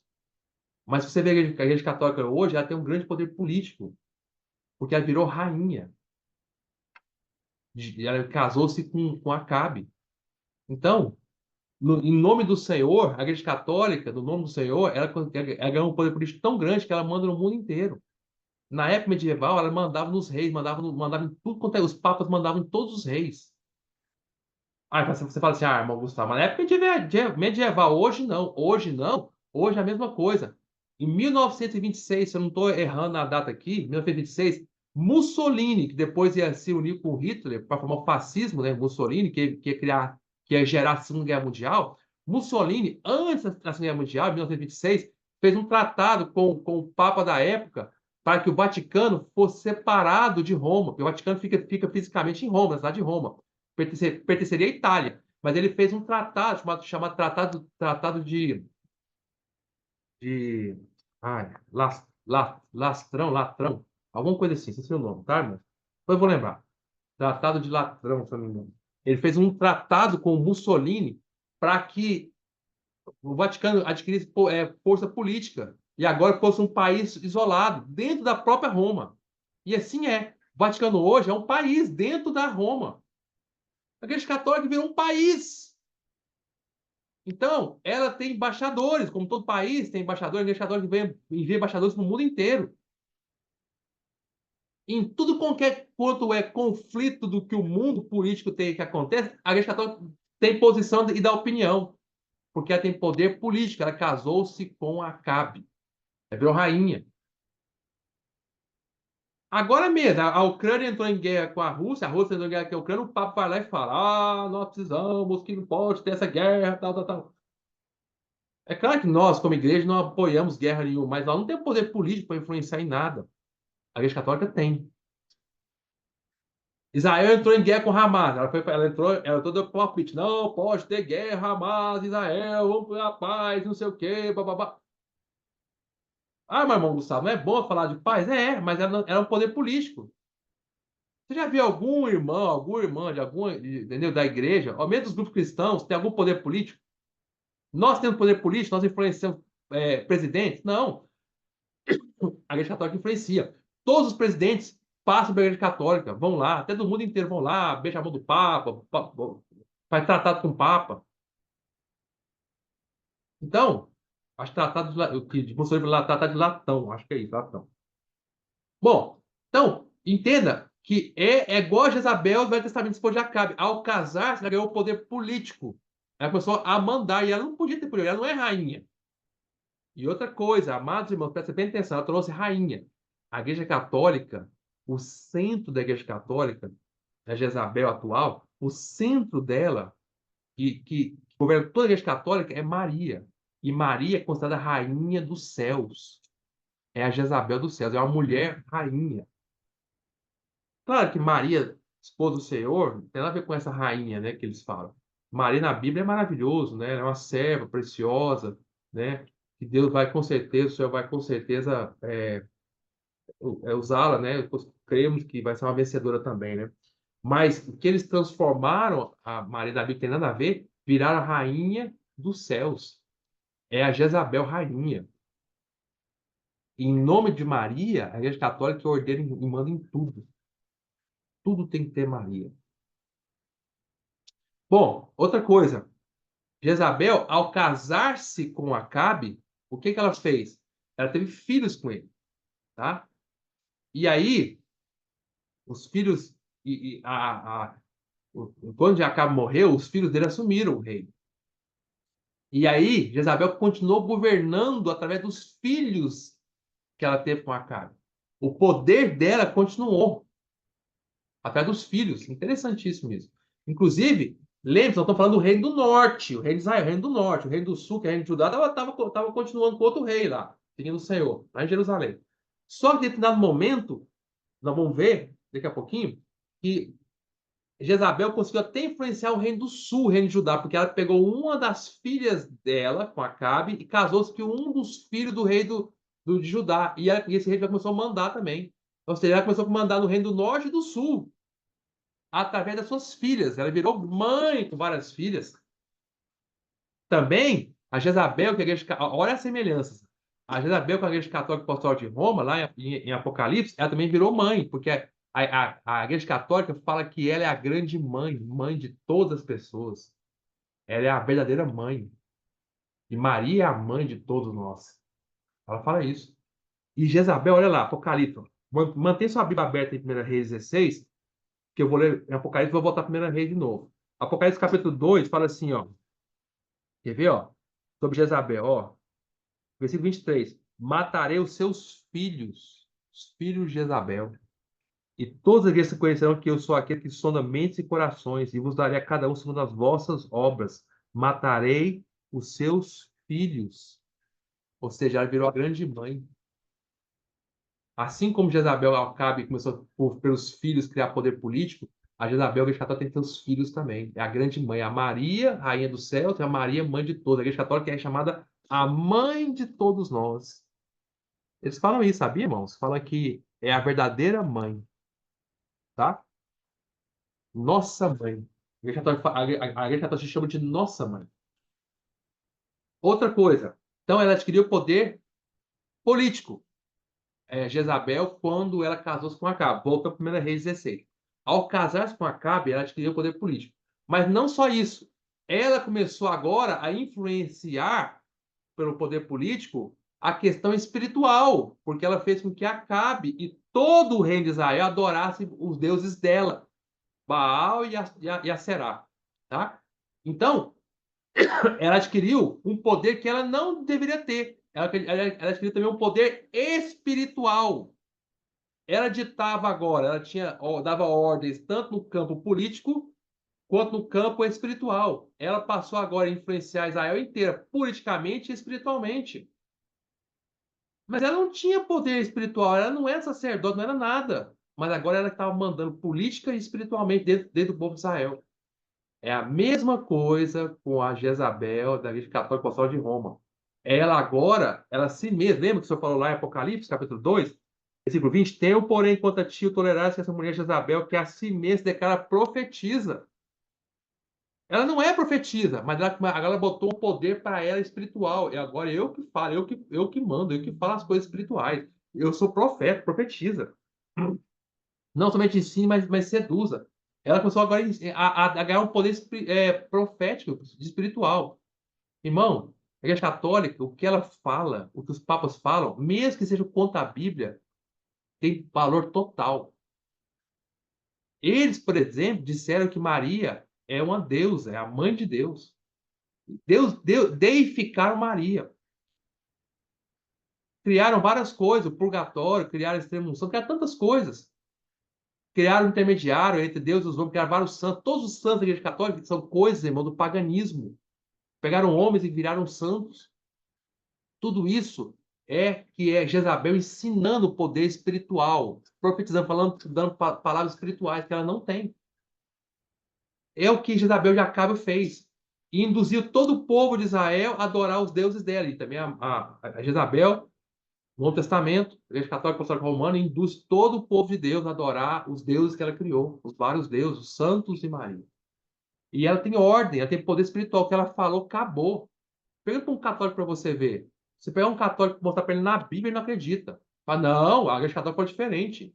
Mas se você vê a igreja católica hoje, ela tem um grande poder político, porque ela virou rainha. Ela casou-se com Acabe. Então, em nome do Senhor, a Igreja Católica, no nome do Senhor, ela ganhou um poder político tão grande que ela manda no mundo inteiro. Na época medieval, ela mandava nos reis, mandava em tudo quanto é. Os papas mandavam em todos os reis. Aí você fala assim, irmão Gustavo, mas na época medieval, hoje não. Hoje não. Hoje é a mesma coisa. Em 1926, se eu não estou errando a data aqui, 1926, Mussolini, que depois ia se unir com Hitler para formar o fascismo, né? Mussolini, que ia criar, que ia gerar a Segunda Guerra Mundial. Mussolini, antes da Segunda Guerra Mundial, em 1926, fez um tratado com o Papa da época para que o Vaticano fosse separado de Roma, porque o Vaticano fica fisicamente em Roma, na cidade de Roma. Pertenceria à Itália. Mas ele fez um tratado chamado Tratado de Latrão, alguma coisa assim, não sei o nome, tá, irmão? Depois eu vou lembrar. Tratado de Latrão, se eu não me engano. Ele fez um tratado com Mussolini para que o Vaticano adquirisse força política e agora fosse um país isolado, dentro da própria Roma. E assim é. O Vaticano hoje é um país dentro da Roma. A Igreja Católica virou um país. Então, ela tem embaixadores, como todo país tem embaixadores, envia embaixadores no mundo inteiro. Em tudo quanto é conflito do que o mundo político tem que acontece, a Igreja Católica tem posição e dá opinião, porque ela tem poder político. Ela casou-se com Acabe, ela virou rainha. Agora mesmo, a Ucrânia entrou em guerra com a Rússia entrou em guerra com a Ucrânia, o Papa vai lá e fala: nós precisamos que não pode ter essa guerra, tal, tal, tal. É claro que nós, como igreja, não apoiamos guerra nenhuma, mas nós não temos poder político para influenciar em nada. A Igreja Católica tem. Israel entrou em guerra com Hamas. Ela entrou deu palpite. Não, pode ter guerra, Hamas, Israel, vamos para a paz, não sei o quê, bababá. Meu irmão Gustavo, não é bom falar de paz? Mas era um poder político. Você já viu alguma irmã entendeu, da igreja, ou mesmo dos grupos cristãos, tem algum poder político? Nós temos poder político, nós influenciamos presidentes? Não. A Igreja Católica influencia. Todos os presidentes passam pela Igreja Católica, vão lá, até do mundo inteiro vão lá, beijam a mão do Papa, faz tratado com o Papa. Então, acho que de Mussolini lá, tratado de Latão, acho que é isso, Latão. Bom, então, entenda que é igual a Jezabel do Velho Testamento, depois de Acabe. Ao casar, ela ganhou o poder político. Ela começou a mandar, e ela não podia ter poder, ela não é rainha. E outra coisa, amados irmãos, presta bem atenção, ela tornou-se rainha. A Igreja Católica, o centro da Igreja Católica, a Jezabel atual, o centro dela, que governa toda a Igreja Católica, é Maria. E Maria é considerada a rainha dos céus. É a Jezabel dos céus, é uma mulher rainha. Claro que Maria, esposa do Senhor, não tem nada a ver com essa rainha, né, que eles falam. Maria na Bíblia é maravilhoso, né? Ela é uma serva preciosa, né? Que Deus vai com certeza, o Senhor vai com certeza usá-la, né? Cremos que vai ser uma vencedora também, né? Mas o que eles transformaram a Maria da Bíblia tem nada a ver, viraram a rainha dos céus. É a Jezabel rainha. Em nome de Maria, a Igreja Católica ordena e manda em tudo. Tudo tem que ter Maria. Bom, outra coisa. Jezabel, ao casar-se com Acabe, o que ela fez? Ela teve filhos com ele, tá? E aí, Os filhos, quando Acabe morreu, os filhos dele assumiram o reino. E aí, Jezabel continuou governando através dos filhos que ela teve com Acabe. O poder dela continuou através dos filhos. Interessantíssimo isso. Inclusive, lembre-se, nós estamos falando do reino do norte, o reino de Israel, o reino do norte, o reino do sul, que é o reino de Judá, estava continuando com outro rei lá, seguindo o Senhor, lá em Jerusalém. Só que em determinado momento, nós vamos ver daqui a pouquinho, que Jezabel conseguiu até influenciar o reino do sul, o reino de Judá, porque ela pegou uma das filhas dela com Acabe e casou-se com um dos filhos do rei de Judá. E esse rei já começou a mandar também. Ou seja, ela começou a mandar no reino do norte e do sul, através das suas filhas. Ela virou mãe com várias filhas. Também, a Jezabel, que a igreja, olha as semelhanças. A Jezabel, com a igreja católica apostólica de Roma, lá em Apocalipse, ela também virou mãe, porque a igreja católica fala que ela é a grande mãe, mãe de todas as pessoas. Ela é a verdadeira mãe. E Maria é a mãe de todos nós. Ela fala isso. E Jezabel, olha lá, Apocalipse. Mantém sua Bíblia aberta em 1 Reis 16, que eu vou ler em Apocalipse e vou voltar para 1 Reis de novo. Apocalipse capítulo 2 fala assim, ó. Quer ver, ó? Sobre Jezabel, ó. Versículo 23. Matarei os filhos de Jezabel. E todos aqueles que conhecerão que eu sou aquele que sonda mentes e corações, e vos darei a cada um segundo as vossas obras. Matarei os seus filhos. Ou seja, ela virou a grande mãe. Assim como Jezabel Acabe começou pelos filhos criar poder político, a Jezabel, a Igreja Católica, tem seus filhos também. É a grande mãe, a Maria, rainha do céu, é a Maria, mãe de todos. A Igreja Católica é chamada a mãe de todos nós. Eles falam isso, sabia, irmãos? Falam que é a verdadeira mãe, tá? Nossa mãe. A Igreja Católica se chama de nossa mãe. Outra coisa. Então, ela adquiriu poder político. Jezabel, quando ela casou-se com Acabe. Volta para 1 Reis 16. Ao casar-se com Acabe, ela adquiriu poder político. Mas não só isso. Ela começou agora a influenciar, pelo poder político, a questão espiritual, porque ela fez com que Acabe e todo o reino de Israel adorassem os deuses dela, Baal e a Será, tá? Então, ela adquiriu um poder que ela não deveria ter. Ela adquiriu também um poder espiritual. Ela ditava agora, dava ordens tanto no campo político quanto no campo espiritual. Ela passou agora a influenciar Israel inteira, politicamente e espiritualmente. Mas ela não tinha poder espiritual, ela não era sacerdote, não era nada. Mas agora ela estava mandando política e espiritualmente dentro do povo de Israel. É a mesma coisa com a Jezabel da Igreja Católica Apostólica de Roma. Ela agora, ela si mesma, lembra que o senhor falou lá em Apocalipse, capítulo 2, versículo 20? Tenho, porém, quanto a ti, tolerância essa mulher Jezabel, que a si mesma declara profetiza. Ela não é profetisa, mas agora ela botou um poder para ela espiritual. E agora eu que falo, eu que mando, eu que falo as coisas espirituais. Eu sou profeta, profetiza. Não somente ensine, mas seduza. Ela começou agora a ganhar um poder profético, espiritual. Irmão, a Igreja Católica, o que ela fala, o que os papas falam, mesmo que seja contra a Bíblia, tem valor total. Eles, por exemplo, disseram que Maria é uma deusa, é a mãe de Deus. Deificaram Maria. Criaram várias coisas, o purgatório, criaram a extrema-unção, criaram tantas coisas. Criaram um intermediário entre Deus e os homens, criaram vários santos. Todos os santos da Igreja Católica são coisas, irmão, do paganismo. Pegaram homens e viraram santos. Tudo isso é Jezabel ensinando o poder espiritual, profetizando, falando, dando palavras espirituais que ela não tem. É o que Jezabel de Acabe fez. E induziu todo o povo de Israel a adorar os deuses dela. E também a Jezabel, no Novo Testamento, a Igreja Católica Apostólica Romana, induz todo o povo de Deus a adorar os deuses que ela criou, os vários deuses, os santos de Maria. E ela tem ordem, ela tem poder espiritual. O que ela falou, acabou. Pergunta para um católico para você ver. Se pegar um católico e mostrar para ele na Bíblia, ele não acredita. Fala, não, a Igreja Católica foi diferente.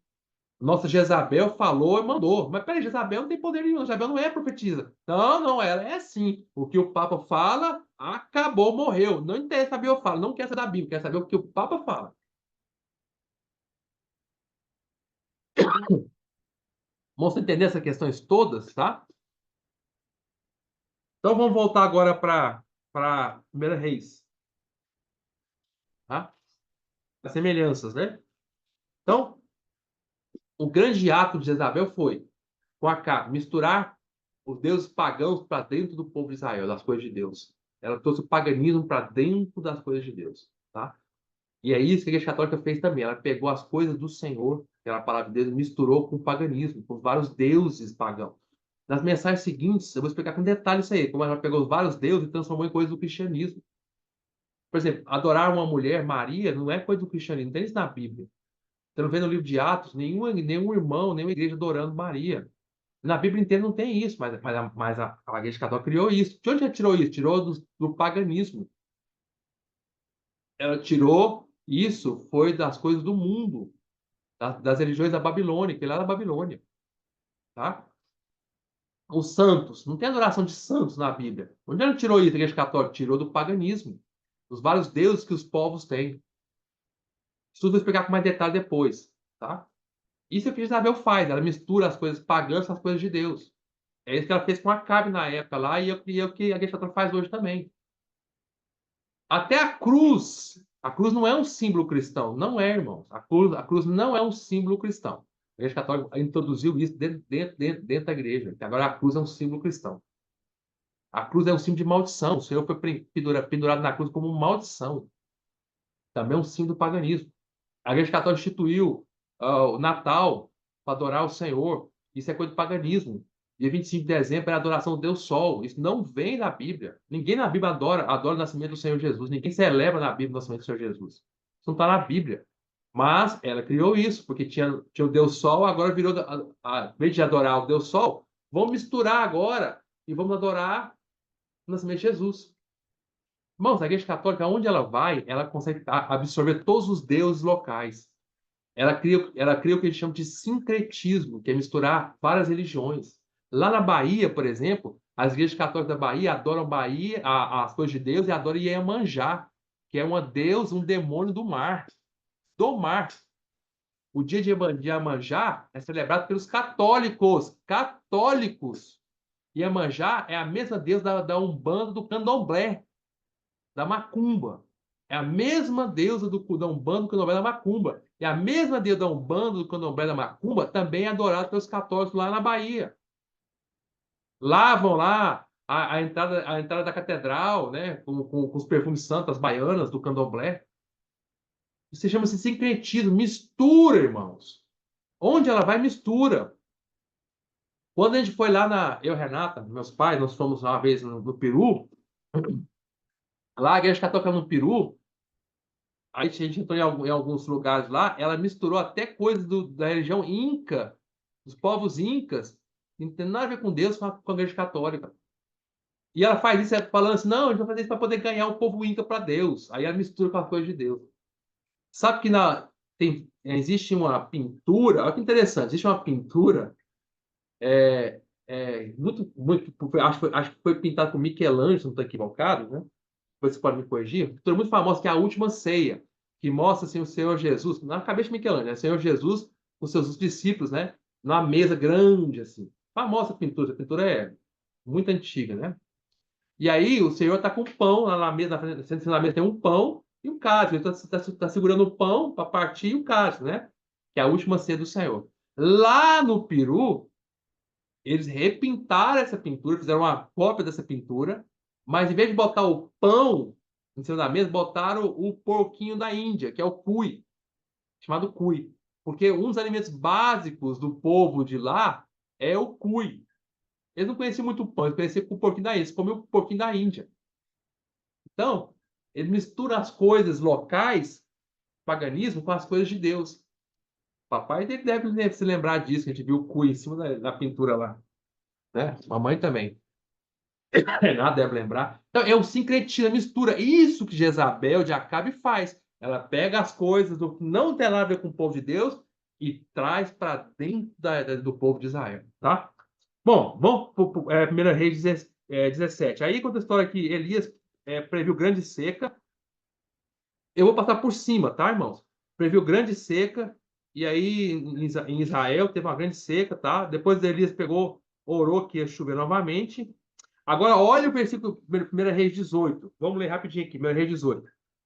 Nossa, Jezabel falou e mandou. Mas peraí, Jezabel não tem poder nenhum. Jezabel não é profetisa. Não, não, ela é assim. O que o Papa fala, acabou, morreu. Não interessa saber o que eu falo. Não quer saber da Bíblia, quer saber o que o Papa fala. Vamos entender essas questões todas, tá? Então vamos voltar agora para 1 Reis, tá? As semelhanças, né? Então, o grande ato de Jezabel foi, com Acabe, misturar os deuses pagãos para dentro do povo de Israel, das coisas de Deus. Ela trouxe o paganismo para dentro das coisas de Deus, tá? E é isso que a Igreja Católica fez também. Ela pegou as coisas do Senhor, que era a palavra de Deus, e misturou com o paganismo, com vários deuses pagãos. Nas mensagens seguintes, eu vou explicar com detalhe isso aí, como ela pegou os vários deuses e transformou em coisas do cristianismo. Por exemplo, adorar uma mulher, Maria, não é coisa do cristianismo, não tem isso na Bíblia. Você não vê no livro de Atos nenhum irmão, nenhuma igreja adorando Maria. Na Bíblia inteira não tem isso, mas a Igreja Católica criou isso. De onde ela tirou isso? Tirou do paganismo. Ela tirou isso, foi das coisas do mundo, das religiões da Babilônia, que lá da Babilônia. Tá? Os santos, não tem adoração de santos na Bíblia. Onde ela tirou isso, a Igreja Católica? Tirou do paganismo, dos vários deuses que os povos têm. Isso tudo eu vou explicar com mais detalhe depois. Tá? Isso é o que Isabel faz, ela mistura as coisas pagãs com as coisas de Deus. É isso que ela fez com Acabe na época lá e é o que a Igreja Católica faz hoje também. Até a cruz não é um símbolo cristão. Não é, irmãos. A cruz não é um símbolo cristão. A Igreja Católica introduziu isso dentro da igreja, que agora a cruz é um símbolo cristão. A cruz é um símbolo de maldição. O Senhor foi pendurado na cruz como uma maldição. Também é um símbolo do paganismo. A Igreja Católica instituiu o Natal para adorar o Senhor. Isso é coisa do paganismo. Dia 25 de dezembro é a adoração do Deus Sol. Isso não vem na Bíblia. Ninguém na Bíblia adora o nascimento do Senhor Jesus. Ninguém celebra na Bíblia o nascimento do Senhor Jesus. Isso não está na Bíblia. Mas ela criou isso, porque tinha o Deus Sol, agora virou, em vez de adorar o Deus Sol, vamos misturar agora e vamos adorar o nascimento de Jesus. Irmãos, a Igreja Católica, onde ela vai, ela consegue absorver todos os deuses locais. Ela cria o que a gente chama de sincretismo, que é misturar várias religiões. Lá na Bahia, por exemplo, as igrejas católicas da Bahia adoram as coisas de Deus e adoram Iemanjá, que é uma deus, um demônio do mar. Do mar. O dia de Iemanjá é celebrado pelos católicos. Católicos. Iemanjá é a mesma deusa da Umbanda, do Candomblé, da Macumba. É a mesma deusa da Umbanda, do Candomblé, da Macumba. E a mesma deusa da Umbanda, do Candomblé, da Macumba, também é adorada pelos católicos lá na Bahia. Lá vão lá a entrada da catedral, né, com os perfumes santos, as baianas do Candomblé. Isso chama-se sincretismo, mistura, irmãos. Onde ela vai, mistura. Quando a gente foi lá eu e Renata, meus pais, nós fomos uma vez no Peru, lá a igreja católica no Peru, aí a gente entrou em alguns lugares lá, ela misturou até coisas da religião inca, dos povos incas, não tem nada a ver com Deus, com a igreja católica. E ela faz isso falando assim, não, a gente vai fazer isso para poder ganhar o povo inca para Deus. Aí ela mistura com as coisas de Deus. Sabe que existe uma pintura, olha que interessante, existe uma pintura muito, muito, acho que foi pintado por Michelangelo, se não estou equivocado, né? Depois você pode me corrigir. Uma pintura muito famosa, que é a Última Ceia, que mostra assim, o Senhor Jesus, na cabeça de Michelangelo, né? O Senhor Jesus com seus discípulos, né? Numa mesa grande, assim. Famosa pintura, a pintura é muito antiga, né? E aí o Senhor está com pão lá na mesa, na mesa tem um pão e um cálice. Ele está segurando o pão para partir e o cálice, né? Que é a última ceia do Senhor. Lá no Peru, eles repintaram essa pintura, fizeram uma cópia dessa pintura, mas em vez de botar o pão em cima da mesa, botaram o porquinho da Índia, que é o cuy, chamado cuy. Porque um dos alimentos básicos do povo de lá é o cuy. Eles não conheciam muito o pão, eles conheciam o porquinho da Índia, eles comiam o porquinho da Índia. Então, ele mistura as coisas locais, paganismo, com as coisas de Deus. Papai deve se lembrar disso, que a gente viu o cuy em cima da pintura lá. Né? Mamãe também. Renata deve lembrar. Então, é o sincretismo, a mistura. Isso que Jezabel de Acabe faz. Ela pega as coisas do que não tem nada a ver com o povo de Deus e traz para dentro do povo de Israel. Tá? Bom, vamos para 1 Reis 17. Aí conta a história que Elias previu grande seca. Eu vou passar por cima, tá, irmãos? Previu grande seca E aí, em Israel, teve uma grande seca, tá? Depois Elias pegou, orou que ia chover novamente. Agora, olha o versículo 1 Reis 18. Vamos ler rapidinho aqui, 1 Reis 18.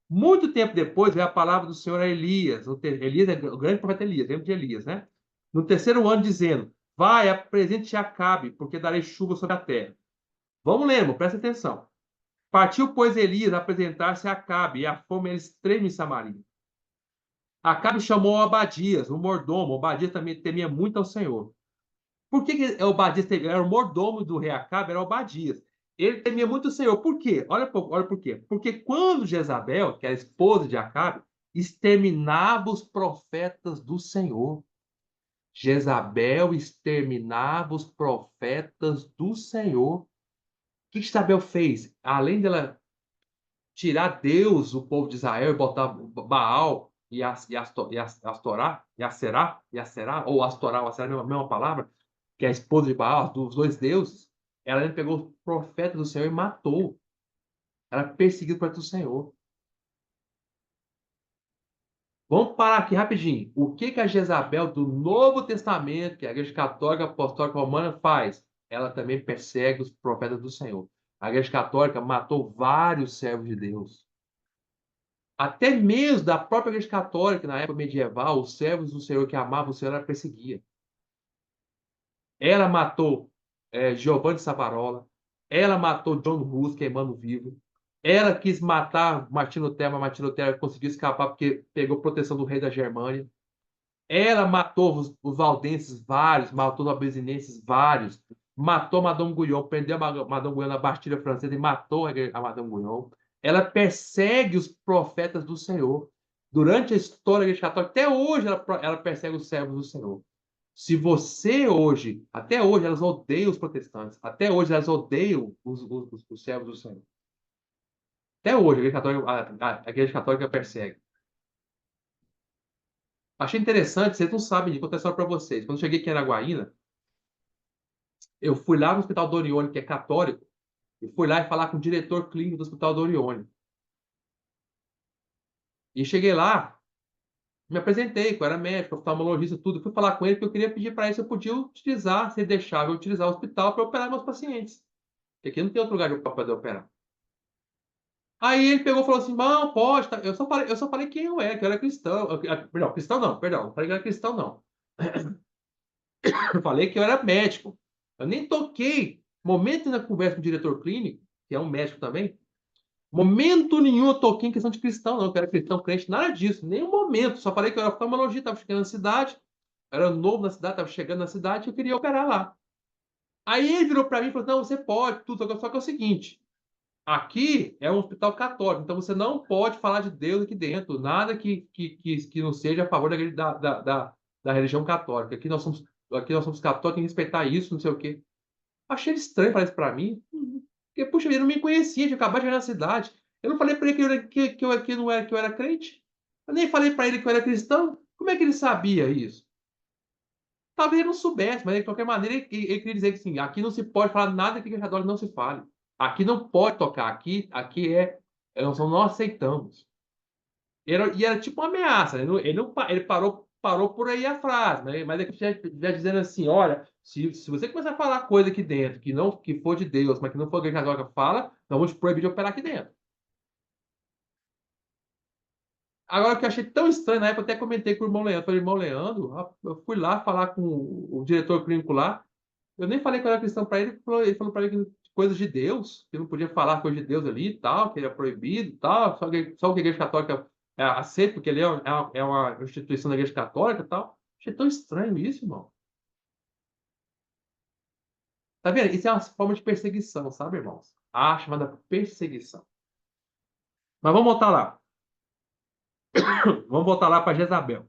Muito tempo depois, veio a palavra do Senhor a Elias. Elias é o grande profeta Elias, lembra de Elias, né? No terceiro ano, dizendo: vai, apresente-te a Acabe, porque darei chuva sobre a terra. Vamos ler, irmão, presta atenção. Partiu, pois, Elias a apresentar-se a Acabe, e a fome era extrema em Samaria. Acabe chamou Obadias, o mordomo. Obadias também temia muito ao Senhor. Por que Obadias era o mordomo do rei Acabe? Era Obadias. Ele temia muito o Senhor. Por quê? Olha por quê. Porque quando Jezabel, que era a esposa de Acabe, exterminava os profetas do Senhor. Jezabel exterminava os profetas do Senhor. O que Jezabel fez? Além dela tirar Deus do povo de Israel e botar Baal e Aserá, ou Astorá, ou Aserá, a mesma palavra, que é a esposa de Baal, dos dois deuses, ela pegou os profetas do Senhor e matou. Ela perseguiu o profeta do Senhor. Vamos parar aqui rapidinho. O que a Jezabel do Novo Testamento, que é a Igreja Católica Apostólica Romana, faz? Ela também persegue os profetas do Senhor. A Igreja Católica matou vários servos de Deus. Até mesmo da própria Igreja Católica, na época medieval, os servos do Senhor que amavam o Senhor, ela perseguia. Ela matou Giovanni Savonarola, ela matou John Hus, queimando vivo. Ela quis matar Martinho Lutero, mas Martinho Lutero conseguiu escapar porque pegou proteção do rei da Germânia. Ela matou os valdenses vários, matou os albigenses vários, matou Madame Guyon, prendeu a Madame Guyon na Bastilha Francesa e matou a Madame Guyon. Ela persegue os profetas do Senhor. Durante a história da Igreja Católica, até hoje ela persegue os servos do Senhor. Se você hoje, até hoje, elas odeiam os protestantes, até hoje elas odeiam os servos do Senhor. Até hoje a Igreja Católica persegue. Achei interessante, vocês não sabem, de contar a história para vocês. Quando eu cheguei aqui em Araguaína, eu fui lá no Hospital do Orione, que é católico, e fui lá e falar com o diretor clínico do Hospital do Orione. E cheguei lá, me apresentei, que eu era médico, oftalmologista, tudo. Fui falar com ele porque eu queria pedir para ele se eu podia utilizar, se ele deixava eu utilizar o hospital para operar meus pacientes. Porque aqui não tem outro lugar para poder operar. Aí ele pegou e falou assim: não, pode. Tá. Eu só falei quem eu era, que eu era cristão. Perdão, cristão não, perdão. Não falei que eu era cristão, não. Eu falei que eu era médico. Eu nem toquei. Momento na conversa com o diretor clínico, que é um médico também, momento nenhum eu toquei em questão de cristão, não. Que eu era cristão, crente, nada disso. Nenhum momento. Só falei que eu era oftalmologista, estava chegando na cidade, era novo na cidade, estava chegando na cidade e eu queria operar lá. Aí ele virou para mim e falou: não, você pode, tudo. Só que é o seguinte. Aqui é um hospital católico, então você não pode falar de Deus aqui dentro, nada que não seja a favor da religião católica. Aqui nós somos católicos, tem que respeitar isso, não sei o quê. Achei estranho falar isso para mim, porque, puxa, ele não me conhecia, tinha acabado de chegar na cidade. Eu não falei para ele que eu era crente. Eu nem falei para ele que eu era cristão. Como é que ele sabia isso? Talvez ele não soubesse, mas de qualquer maneira ele queria dizer que sim, aqui não se pode falar nada que a igreja católica não se fale. Aqui não pode tocar, aqui nós não aceitamos. E era tipo uma ameaça, né? Ele parou por aí a frase, né? Mas é que já dizendo assim, olha, se você começar a falar coisa aqui dentro que for de Deus, mas que não for a igreja católica fala, nós vamos te proibir de operar aqui dentro. Agora, o que eu achei tão estranho, na época eu até comentei com o irmão Leandro. Falei, irmão Leandro, eu fui lá falar com o diretor clínico lá. Eu nem falei que eu era cristão para ele. Ele falou para ele que coisas de Deus, que não podia falar coisa de Deus ali e tal, que era proibido e tal. Só o que a Igreja Católica aceita, porque ele é uma instituição da Igreja Católica e tal. Achei tão estranho isso, irmão. Tá vendo? Isso é uma forma de perseguição, sabe, irmãos? A chamada perseguição. Mas vamos voltar lá. Vamos voltar lá para Jezabel.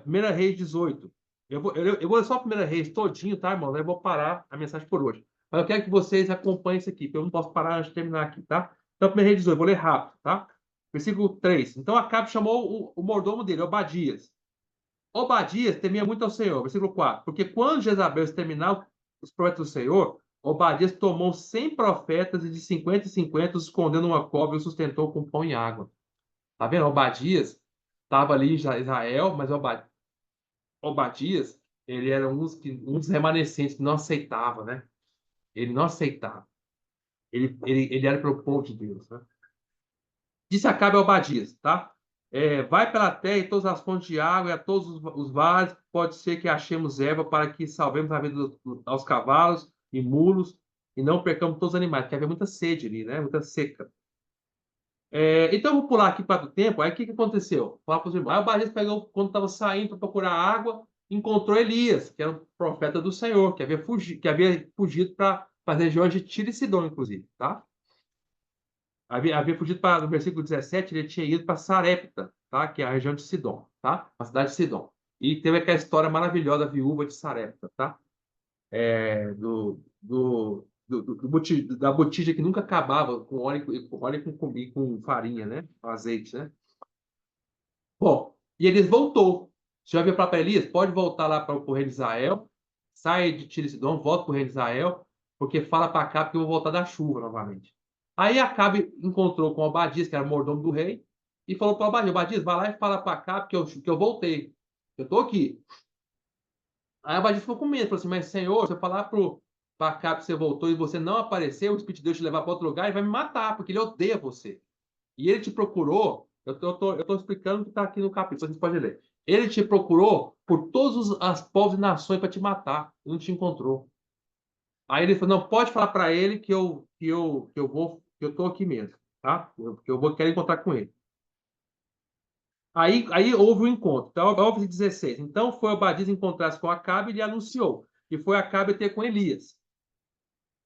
1 Reis 18. Eu vou ler só a 1 Reis todinho, tá, irmão? Eu vou parar a mensagem por hoje. Mas eu quero que vocês acompanhem isso aqui, porque eu não posso parar antes de terminar aqui, tá? Então, 1 Reis 18, vou ler rápido, tá? Versículo 3. Então Acabe chamou o mordomo dele, Obadias. Obadias temia muito ao Senhor. Versículo 4. Porque quando Jezabel exterminar os profetas do Senhor, Obadias tomou 100 profetas e de 50 em 50 os escondeu numa cova e os sustentou com pão e água. Tá vendo? Obadias estava ali em Israel, mas Obadias, ele era um dos remanescentes que não aceitava, né? Ele não aceitava. Ele era para o povo de Deus, né? Disse Acabe a Obadias, tá? Vai pela terra e todas as fontes de água e a todos os vales, pode ser que achemos erva para que salvemos a vida aos cavalos e mulos e não percamos todos os animais, porque havia muita sede ali, né? Muita seca. Então, eu vou pular aqui para o tempo. Aí, o que aconteceu? Fala para os irmãos. Aí, o Obadias pegou, quando estava saindo para procurar água, encontrou Elias, que era um profeta do Senhor, que havia fugido para as regiões de Tiro e Sidom, inclusive, tá? Havia fugido para, no versículo 17, ele tinha ido para Sarepta, tá? Que é a região de Sidom, tá? A cidade de Sidom. E teve aquela história maravilhosa da viúva de Sarepta, tá? Da botija que nunca acabava, com óleo, com farinha, né? Com azeite, né? Bom, e Elias voltou. Você já viu para Elias? Pode voltar lá para o reino de Israel, sai de Tiro e Sidom, volta para o reino de Israel, porque fala para Acabe que eu vou voltar da chuva novamente. Aí Acabe encontrou com Obadias, que era o mordomo do rei, e falou para Obadias: Obadias, vai lá e fala para Acabe que eu voltei. Eu estou aqui. Aí Obadias ficou com medo, falou assim: mas Senhor, se eu falar para Acabe que você voltou e você não apareceu, o Espírito de Deus te levar para outro lugar, ele vai me matar, porque ele odeia você. E ele te procurou, eu tô explicando o que está aqui no capítulo, a gente pode ler. Ele te procurou por todas as povos e nações para te matar, e não te encontrou. Aí ele falou: não, pode falar para ele que eu tô aqui mesmo, tá? Que eu vou querer encontrar com ele. Aí houve o encontro. Então, houve 16. Então foi Obadias encontrar-se com Acabe e lhe anunciou. E foi Acabe ter com Elias.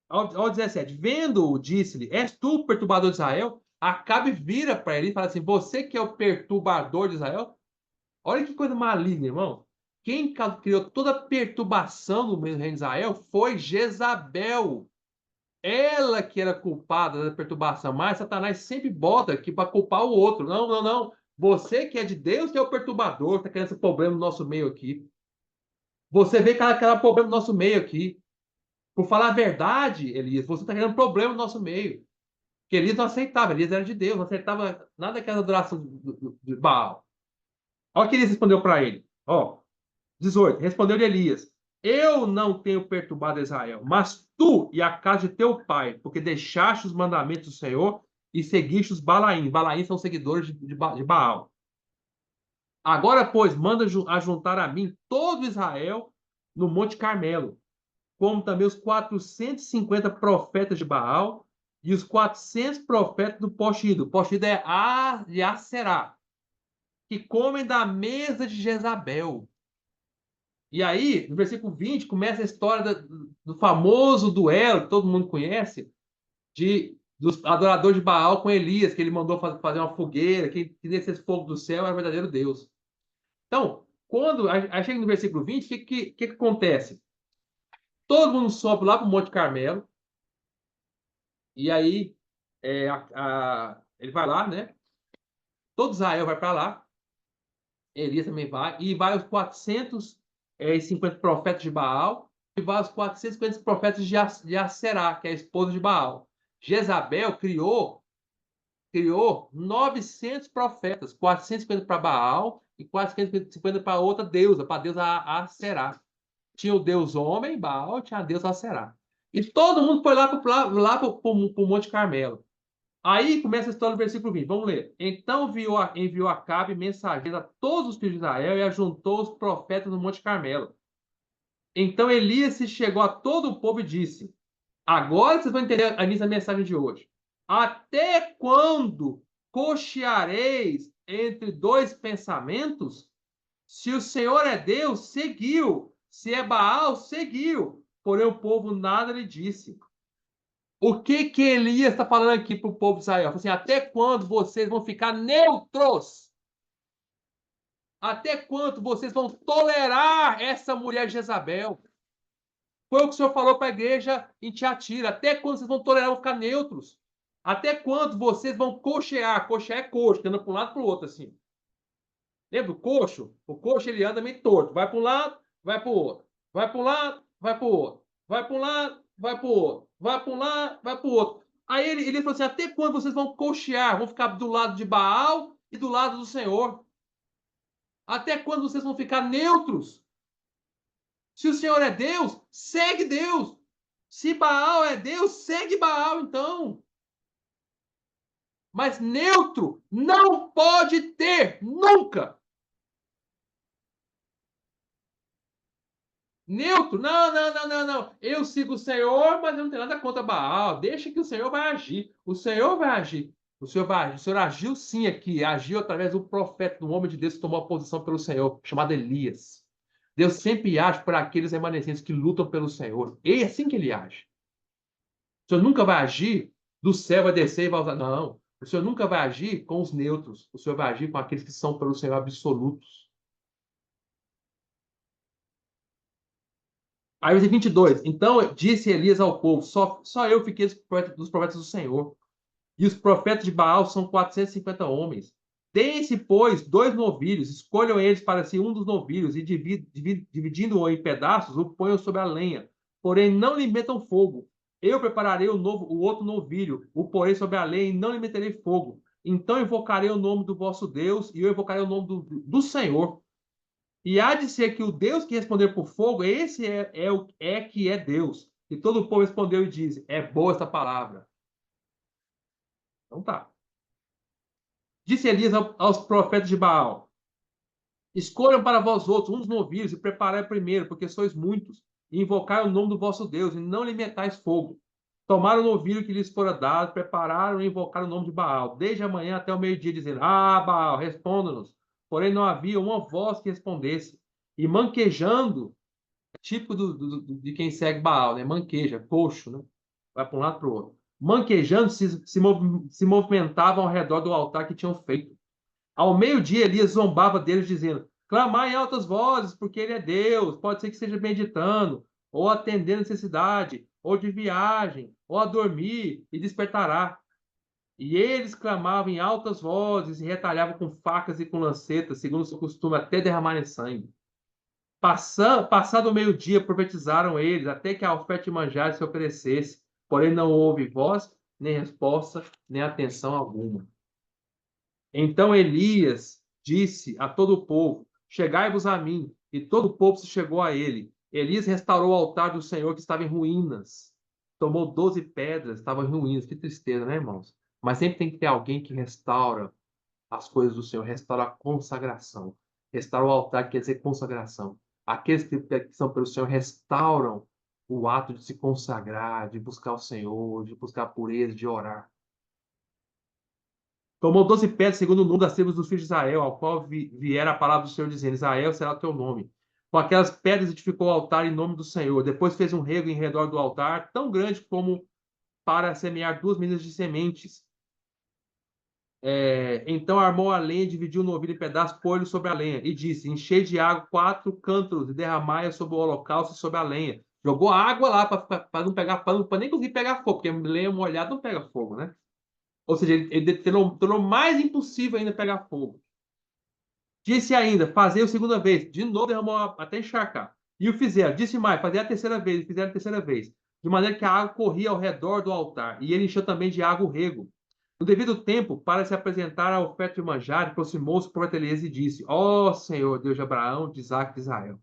Ao 17, vendo-o, disse-lhe: És tu o perturbador de Israel? Acabe vira para ele e fala assim: Você que é o perturbador de Israel? Olha que coisa maligna, irmão. Quem criou toda a perturbação no meio do reino de Israel foi Jezabel. Ela que era culpada da perturbação, mas Satanás sempre bota aqui para culpar o outro. Não, não, não. Você que é de Deus que é o perturbador, está criando esse problema no nosso meio aqui. Você vê que aquele problema no nosso meio aqui. Por falar a verdade, Elias, você está criando problema no nosso meio. Porque Elias não aceitava, Elias era de Deus, não aceitava nada daquela adoração de Baal. Olha o que Elias respondeu para ele. Ó, 18. Respondeu-lhe Elias: Eu não tenho perturbado Israel, mas tu e a casa de teu pai, porque deixaste os mandamentos do Senhor e seguiste os Balaim. Balaim são seguidores de Baal. Agora, pois, manda ajuntar a mim todo Israel no Monte Carmelo, como também os 450 profetas de Baal e os 400 profetas do Postido. O Postido é de Aserá, que comem da mesa de Jezabel. E aí, no versículo 20, começa a história do famoso duelo que todo mundo conhece, dos adoradores de Baal com Elias, que ele mandou fazer uma fogueira, que nesse fogo do céu era o verdadeiro Deus. Então, quando a chega no versículo 20, o que acontece? Todo mundo sobe lá para o Monte Carmelo, e aí ele vai lá, né? Todo Israel vai para lá, Elias também vai, e vai os 450 profetas de Baal, e vai os 450 profetas de Aserá, que é a esposa de Baal. Jezabel criou 900 profetas, 450 para Baal e 450 para outra deusa, para a deusa Aserá. Tinha o deus homem, Baal, tinha a deusa Aserá. E todo mundo foi lá para o Monte Carmelo. Aí começa a história do versículo 20. Vamos ler. Então enviou Acabe mensageiros a todos os filhos de Israel e ajuntou os profetas no Monte Carmelo. Então Elias se chegou a todo o povo e disse: Agora vocês vão entender a início da mensagem de hoje. Até quando cocheareis entre dois pensamentos? Se o Senhor é Deus, seguiu. Se é Baal, seguiu. Porém o povo nada lhe disse. O que Elias está falando aqui para o povo de Israel? Assim, até quando vocês vão ficar neutros? Até quando vocês vão tolerar essa mulher Jezabel? Foi o que o Senhor falou para a igreja em Tiatira. Até quando vocês vão tolerar, vão ficar neutros? Até quando vocês vão cochear? Cochear é coxo, andando para um lado e para o outro, assim. Lembra do coxo? O coxo ele anda meio torto. Vai para um lado, vai para o outro. Vai para um lado, vai para o outro. Vai para um lado, vai para o outro. Vai para um lado, vai para o outro. Aí ele falou assim: até quando vocês vão cochear? Vão ficar do lado de Baal e do lado do Senhor? Até quando vocês vão ficar neutros? Se o Senhor é Deus, segue Deus. Se Baal é Deus, segue Baal, então. Mas neutro não pode ter, nunca. Neutro, não, não, não, não, não. Eu sigo o Senhor, mas eu não tenho nada contra Baal. Deixa que o Senhor vai agir. O Senhor vai agir. O Senhor vai agir. O Senhor agiu sim aqui. Agiu através do profeta, do homem de Deus que tomou a posição pelo Senhor, chamado Elias. Deus sempre age por aqueles remanescentes que lutam pelo Senhor. E é assim que ele age. O Senhor nunca vai agir do céu, vai descer e vai usar. Não. O Senhor nunca vai agir com os neutros. O Senhor vai agir com aqueles que são pelo Senhor absolutos. Aí, versículo 22. Então disse Elias ao povo: só eu fiquei dos profetas do Senhor. E os profetas de Baal são 450 homens. Deem-se, pois, 2 novilhos, escolham eles para si um dos novilhos, e dividindo-o em pedaços, o ponham sobre a lenha. Porém, não lhe metam fogo. Eu prepararei o outro novilho, o porei sobre a lenha, e não lhe meterei fogo. Então invocarei o nome do vosso Deus, e eu invocarei o nome do Senhor. E há de ser que o Deus que respondeu por fogo, esse é que é Deus. E todo o povo respondeu e disse: é boa esta palavra. Então tá. Disse Elias aos profetas de Baal: escolham para vós outros uns novilhos e preparai primeiro, porque sois muitos, e invocai o nome do vosso Deus, e não lhe metais fogo. Tomaram o novilho que lhes fora dado, prepararam e invocaram o nome de Baal, desde a manhã até o meio-dia, dizendo: ah, Baal, responda-nos. Porém, não havia uma voz que respondesse. E manquejando, típico de quem segue Baal, né? Manqueja, coxo, né? Vai para um lado para o outro. Manquejando, se movimentavam ao redor do altar que tinham feito. Ao meio-dia, Elias zombava deles, dizendo: clamai em altas vozes, porque ele é Deus. Pode ser que esteja meditando, ou atendendo necessidade, ou de viagem, ou a dormir, e despertará. E eles clamavam em altas vozes e retalhavam com facas e com lancetas, segundo o seu costume, até derramarem sangue. Passado o meio-dia, profetizaram eles, até que a oferta de manjares se oferecesse. Porém, não houve voz, nem resposta, nem atenção alguma. Então Elias disse a todo o povo: chegai-vos a mim. E todo o povo se chegou a ele. Elias restaurou o altar do Senhor que estava em ruínas. Tomou 12 pedras, estava em ruínas. Que tristeza, né, irmãos? Mas sempre tem que ter alguém que restaura as coisas do Senhor, restaura a consagração. Restaura o altar, quer dizer consagração. Aqueles que são pelo Senhor restauram o ato de se consagrar, de buscar o Senhor, de buscar a pureza, de orar. Tomou 12 pedras, segundo o número das tribos dos filhos de Israel, ao qual viera a palavra do Senhor, dizendo: Israel será o teu nome. Com aquelas pedras edificou o altar em nome do Senhor. Depois fez um rego em redor do altar, tão grande como para semear 2 medidas de sementes. Então armou a lenha, dividiu o novilho em pedaços, pôs-lhe sobre a lenha, e disse: enchei de água 4 cântaros e derramai-a sobre o holocausto e sobre a lenha. Jogou água lá para não pegar, para nem conseguir pegar fogo, porque lenha molhada não pega fogo, né? Ou seja, ele tornou mais impossível ainda pegar fogo. Disse ainda: fazei a segunda vez. De novo derramou até encharcar. E o fizeram. Disse mais: fazei a terceira vez. E fizeram a terceira vez. De maneira que a água corria ao redor do altar. E ele encheu também de água o rego. No devido tempo, para se apresentar a oferta de manjar, aproximou-se o profeta Elias e disse: ó Senhor, Deus de Abraão, de Isaac e de Israel,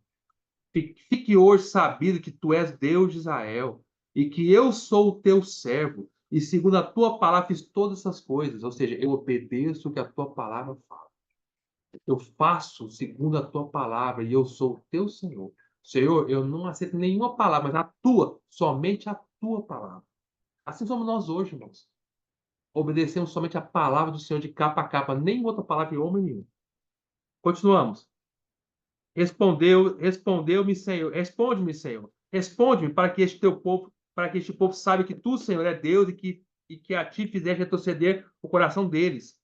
fique hoje sabido que tu és Deus de Israel e que eu sou o teu servo. E segundo a tua palavra fiz todas essas coisas. Ou seja, eu obedeço o que a tua palavra fala. Eu faço segundo a tua palavra e eu sou o teu Senhor. Senhor, eu não aceito nenhuma palavra, mas a tua, somente a tua palavra. Assim somos nós hoje, irmãos. Obedecemos somente a palavra do Senhor de capa a capa, nem outra palavra de homem nenhum. Continuamos. Respondeu-me, Senhor. Responde-me, Senhor. Responde-me para que este povo saiba que tu, Senhor, é Deus e que a ti fizeste retroceder o coração deles.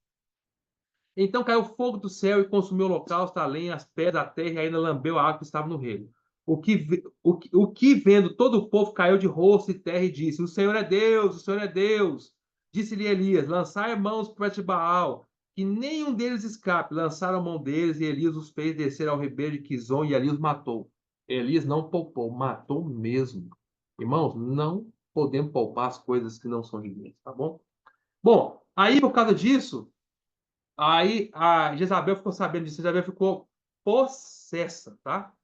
Então caiu fogo do céu e consumiu o holocausto, a lenha, as pedras, a terra, e ainda lambeu a água que estava no rego. O que vendo todo o povo caiu de rosto e terra e disse: o Senhor é Deus, o Senhor é Deus. Disse-lhe Elias: lançai a mão os profetas de Baal, que nenhum deles escape. Lançaram a mão deles e Elias os fez descer ao ribeiro de Quizon e ali os matou. Elias não poupou, matou mesmo. Irmãos, não podemos poupar as coisas que não são de Deus, tá bom? Bom, aí por causa disso. Aí a Jezabel ficou sabendo disso, Jezabel ficou possessa, tá?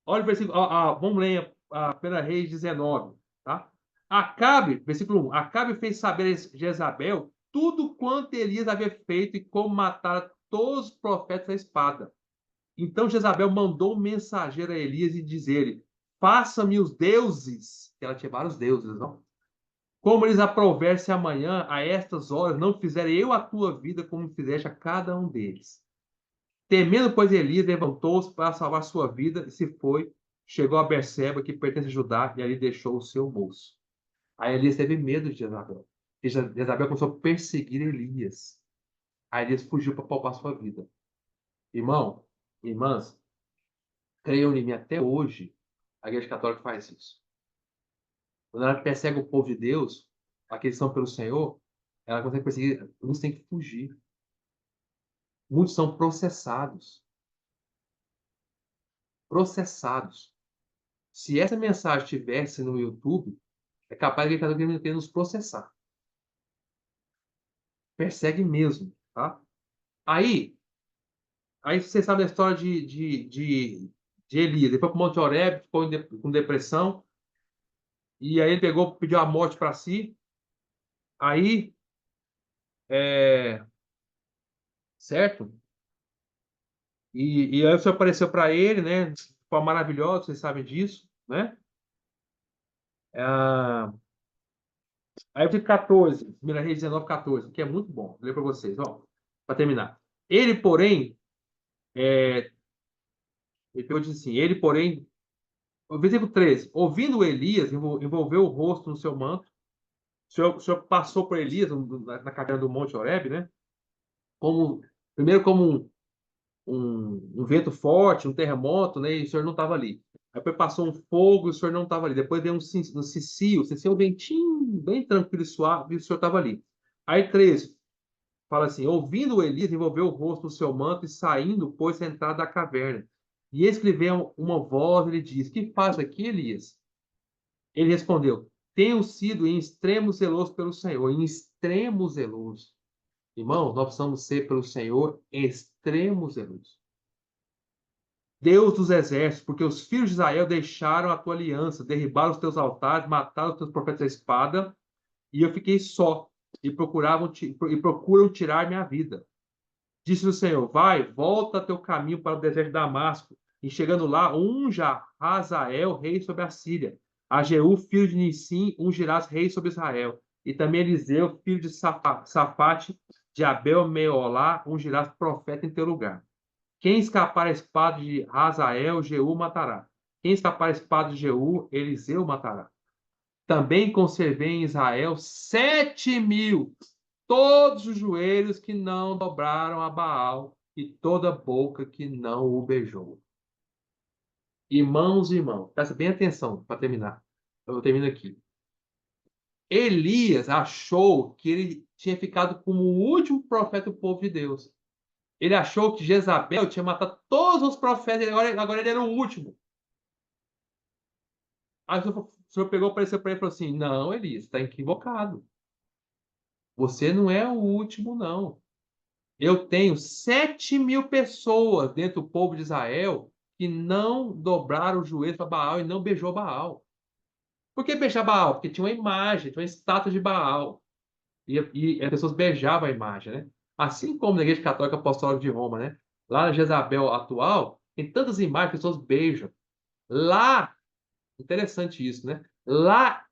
Olha o versículo, vamos ler a 1 Reis 19, tá? Acabe, versículo 1, Acabe fez saber a Jezabel tudo quanto Elias havia feito e como matar todos os profetas à espada. Então Jezabel mandou um mensageiro a Elias e dizer-lhe: Faça-me os deuses, que ela tinha vários deuses, não? Como eles aprouver se amanhã, a estas horas, não fizerem eu a tua vida como fizeste a cada um deles. Temendo, pois, Elias levantou-se para salvar sua vida e se foi, chegou a Berseba, que pertence a Judá, e ali deixou o seu moço. Aí Elias teve medo de Jezabel. E Jezabel começou a perseguir Elias. Aí Elias fugiu para poupar sua vida. Irmão, irmãs, creiam em mim, até hoje, a Igreja Católica faz isso. Quando ela persegue o povo de Deus, aqueles que são pelo Senhor, ela consegue perseguir, muitos têm que fugir. Muitos são processados. Processados. Se essa mensagem estivesse no YouTube, é capaz de cada um querer nos processar. Persegue mesmo, tá? Aí, aí você sabe a história de Elias. Ele foi para o Monte Horebe, ficou com depressão, e aí ele pegou, pediu a morte para si. Aí, certo? E aí o Senhor apareceu para ele, né? De forma maravilhosa, vocês sabem disso, né? Ah, aí eu fico 14, 1 Reis 19, 14, que é muito bom. Vou ler para vocês, ó, para terminar. Ele, porém, ele pegou e disse assim, ele, porém, o versículo 13, ouvindo Elias, envolveu o rosto no seu manto. O senhor passou por Elias na caverna do Monte Horebe, né? Como, primeiro como um vento forte, um terremoto, né? E o senhor não estava ali. Aí depois passou um fogo e o senhor não estava ali. Depois veio um cicio, um ventinho bem tranquilo e suave, e o senhor estava ali. Aí 13, fala assim, ouvindo Elias, envolveu o rosto no seu manto e saindo, pôs-se à entrada da caverna. E eis que lhe veio uma voz, ele diz, que faz aqui, Elias? Ele respondeu, tenho sido em extremo zeloso pelo Senhor, em extremo zeloso. Irmãos, nós precisamos ser pelo Senhor extremo zeloso. Deus dos exércitos, porque os filhos de Israel deixaram a tua aliança, derribaram os teus altares, mataram os teus profetas à espada, e eu fiquei só, e procuram tirar minha vida. Disse o Senhor, vai, volta teu caminho para o deserto de Damasco, e chegando lá, unja Hazael, rei sobre a Síria. A Jeú, filho de Nissim, ungirás rei sobre Israel. E também Eliseu, filho de Safate, de Abel-Meolá, ungirás profeta em teu lugar. Quem escapar a espada de Hazael, Jeú matará. Quem escapar a espada de Jeú, Eliseu matará. Também conservei em Israel 7.000, todos os joelhos que não dobraram a Baal e toda boca que não o beijou. Irmãos e irmãos, presta bem atenção para terminar. Eu termino aqui. Elias achou que ele tinha ficado como o último profeta do povo de Deus. Ele achou que Jezabel tinha matado todos os profetas, agora ele era o último. Aí o senhor pegou, apareceu para ele e falou assim: Não, Elias, está equivocado. Você não é o último, não. Eu tenho 7.000 pessoas dentro do povo de Israel que não dobraram o joelho para Baal e não beijou Baal. Por que beijar Baal? Porque tinha uma imagem, tinha uma estátua de Baal. E as pessoas beijavam a imagem, né? Assim como na Igreja Católica Apostólica de Roma, né? Lá na Jezabel atual, tem tantas imagens que as pessoas beijam. Lá, interessante isso, né? Lá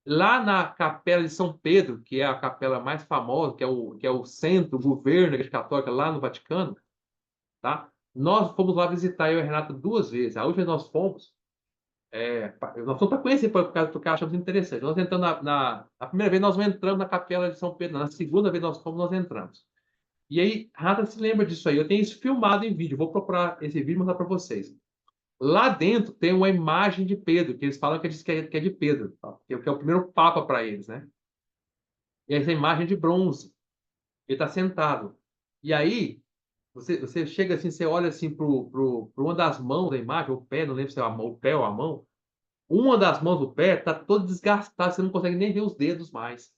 na Capela de São Pedro, que é a capela mais famosa, que é o centro, o governo da Igreja Católica lá no Vaticano, tá? Nós fomos lá visitar eu e a Renata 2 vezes. A última vez nós fomos, nós fomos para conhecer, por causa do que achamos interessante. Nós entramos a primeira vez nós não entramos na Capela de São Pedro, não. Na segunda vez nós fomos, nós entramos. E aí, a Renata se lembra disso aí. Eu tenho isso filmado em vídeo. Vou procurar esse vídeo e mostrar para vocês. Lá dentro tem uma imagem de Pedro, que eles falam que é de Pedro, tá? Que é o primeiro papa para eles, né? E essa imagem é de bronze. Ele está sentado. E aí, você chega assim, você olha assim para uma das mãos da imagem, o pé, não lembro se é o pé ou a mão. Uma das mãos do pé está toda desgastada, você não consegue nem ver os dedos mais.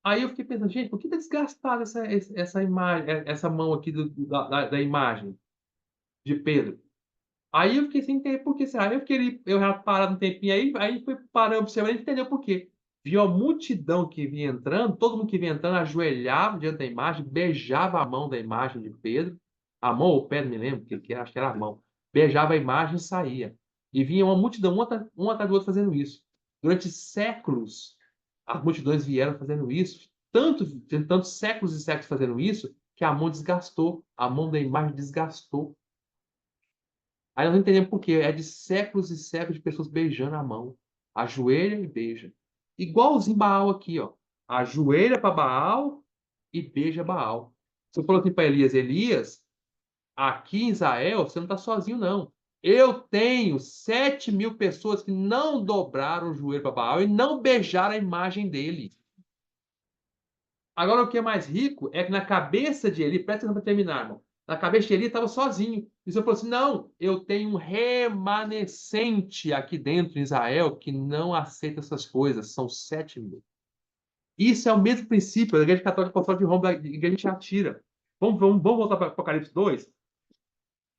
Aí eu fiquei pensando, gente, por que está desgastada essa imagem, essa mão aqui da imagem de Pedro? Aí eu fiquei sem entender por que será. Aí eu fiquei ali, eu já parado um tempinho aí fui parando, observando e entendeu por quê. Viu a multidão que vinha entrando, todo mundo que vinha entrando ajoelhava diante da imagem, beijava a mão da imagem de Pedro, a mão ou o pé, não me lembro o que era, acho que era a mão. Beijava a imagem e saía. E vinha uma multidão, um atrás do outro fazendo isso. Durante séculos, as multidões vieram fazendo isso, tantos séculos e séculos fazendo isso, que a mão desgastou, a mão da imagem desgastou. Aí nós não entendemos por quê. É de séculos e séculos de pessoas beijando a mão. Ajoelha e beija. Igualzinho Baal aqui, ó. Ajoelha para Baal e beija Baal. Você falou assim para Elias, Elias, aqui em Israel você não está sozinho, não. Eu tenho 7.000 pessoas que não dobraram o joelho para Baal e não beijaram a imagem dele. Agora, o que é mais rico é que na cabeça de Eli, presta atenção para terminar, irmão. Na cabeça de Eli estava sozinho. E o Senhor falou assim: não, eu tenho um remanescente aqui dentro em Israel que não aceita essas coisas. São 7.000. Isso é o mesmo princípio da Igreja Católica Apostólica de Roma, da Igreja de Tiatira. Vamos voltar para Apocalipse 2?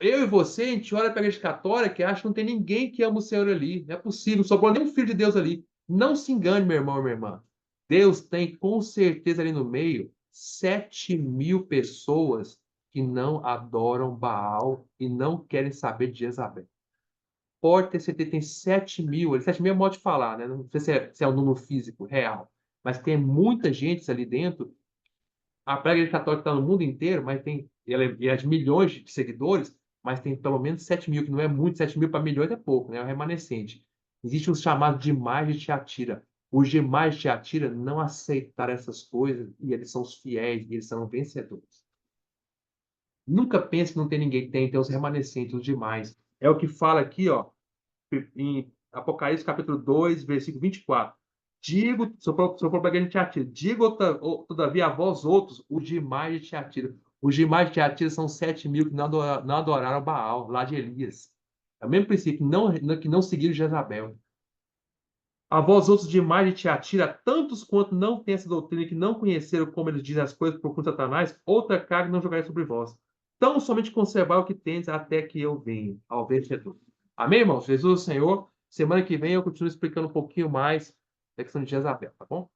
Eu e você, a gente olha para a Igreja Católica e acha que não tem ninguém que ama o Senhor ali. Não é possível, não sobrou nenhum filho de Deus ali. Não se engane, meu irmão e minha irmã. Deus tem com certeza ali no meio 7.000 pessoas que não adoram Baal e não querem saber de Jezabel. Pode ter certeza, tem 7.000. 7.000 é modo de falar, né? Não sei se é um número físico, real. Mas tem muita gente ali dentro. A Igreja Católica está no mundo inteiro, mas ela é de milhões de seguidores, mas tem pelo menos 7.000, que não é muito, 7.000 para milhões é pouco, né? É o remanescente. Existe os chamados demais de Tiatira. Os demais de Tiatira não aceitaram essas coisas e eles são os fiéis, e eles são vencedores. Nunca pense que não tem ninguém, tem os remanescentes, os demais. É o que fala aqui, ó, em Apocalipse capítulo 2, versículo 24. Digo, sou propaganda de Tiatira. Digo, todavia, a vós outros, os demais de Tiatira. Os demais de Tiatira são 7.000 que não adoraram Baal, lá de Elias. É o mesmo princípio, que não seguiram Jezabel. A vós outros demais de Tiatira, tantos quanto não têm essa doutrina e que não conheceram como eles dizem as coisas por conta de Satanás, outra carga não jogarei sobre vós. Tão somente conservar o que tendes até que eu venha, ao vencedor. Amém, irmãos? Jesus, o Senhor. Semana que vem eu continuo explicando um pouquinho mais da questão de Jezabel, tá bom?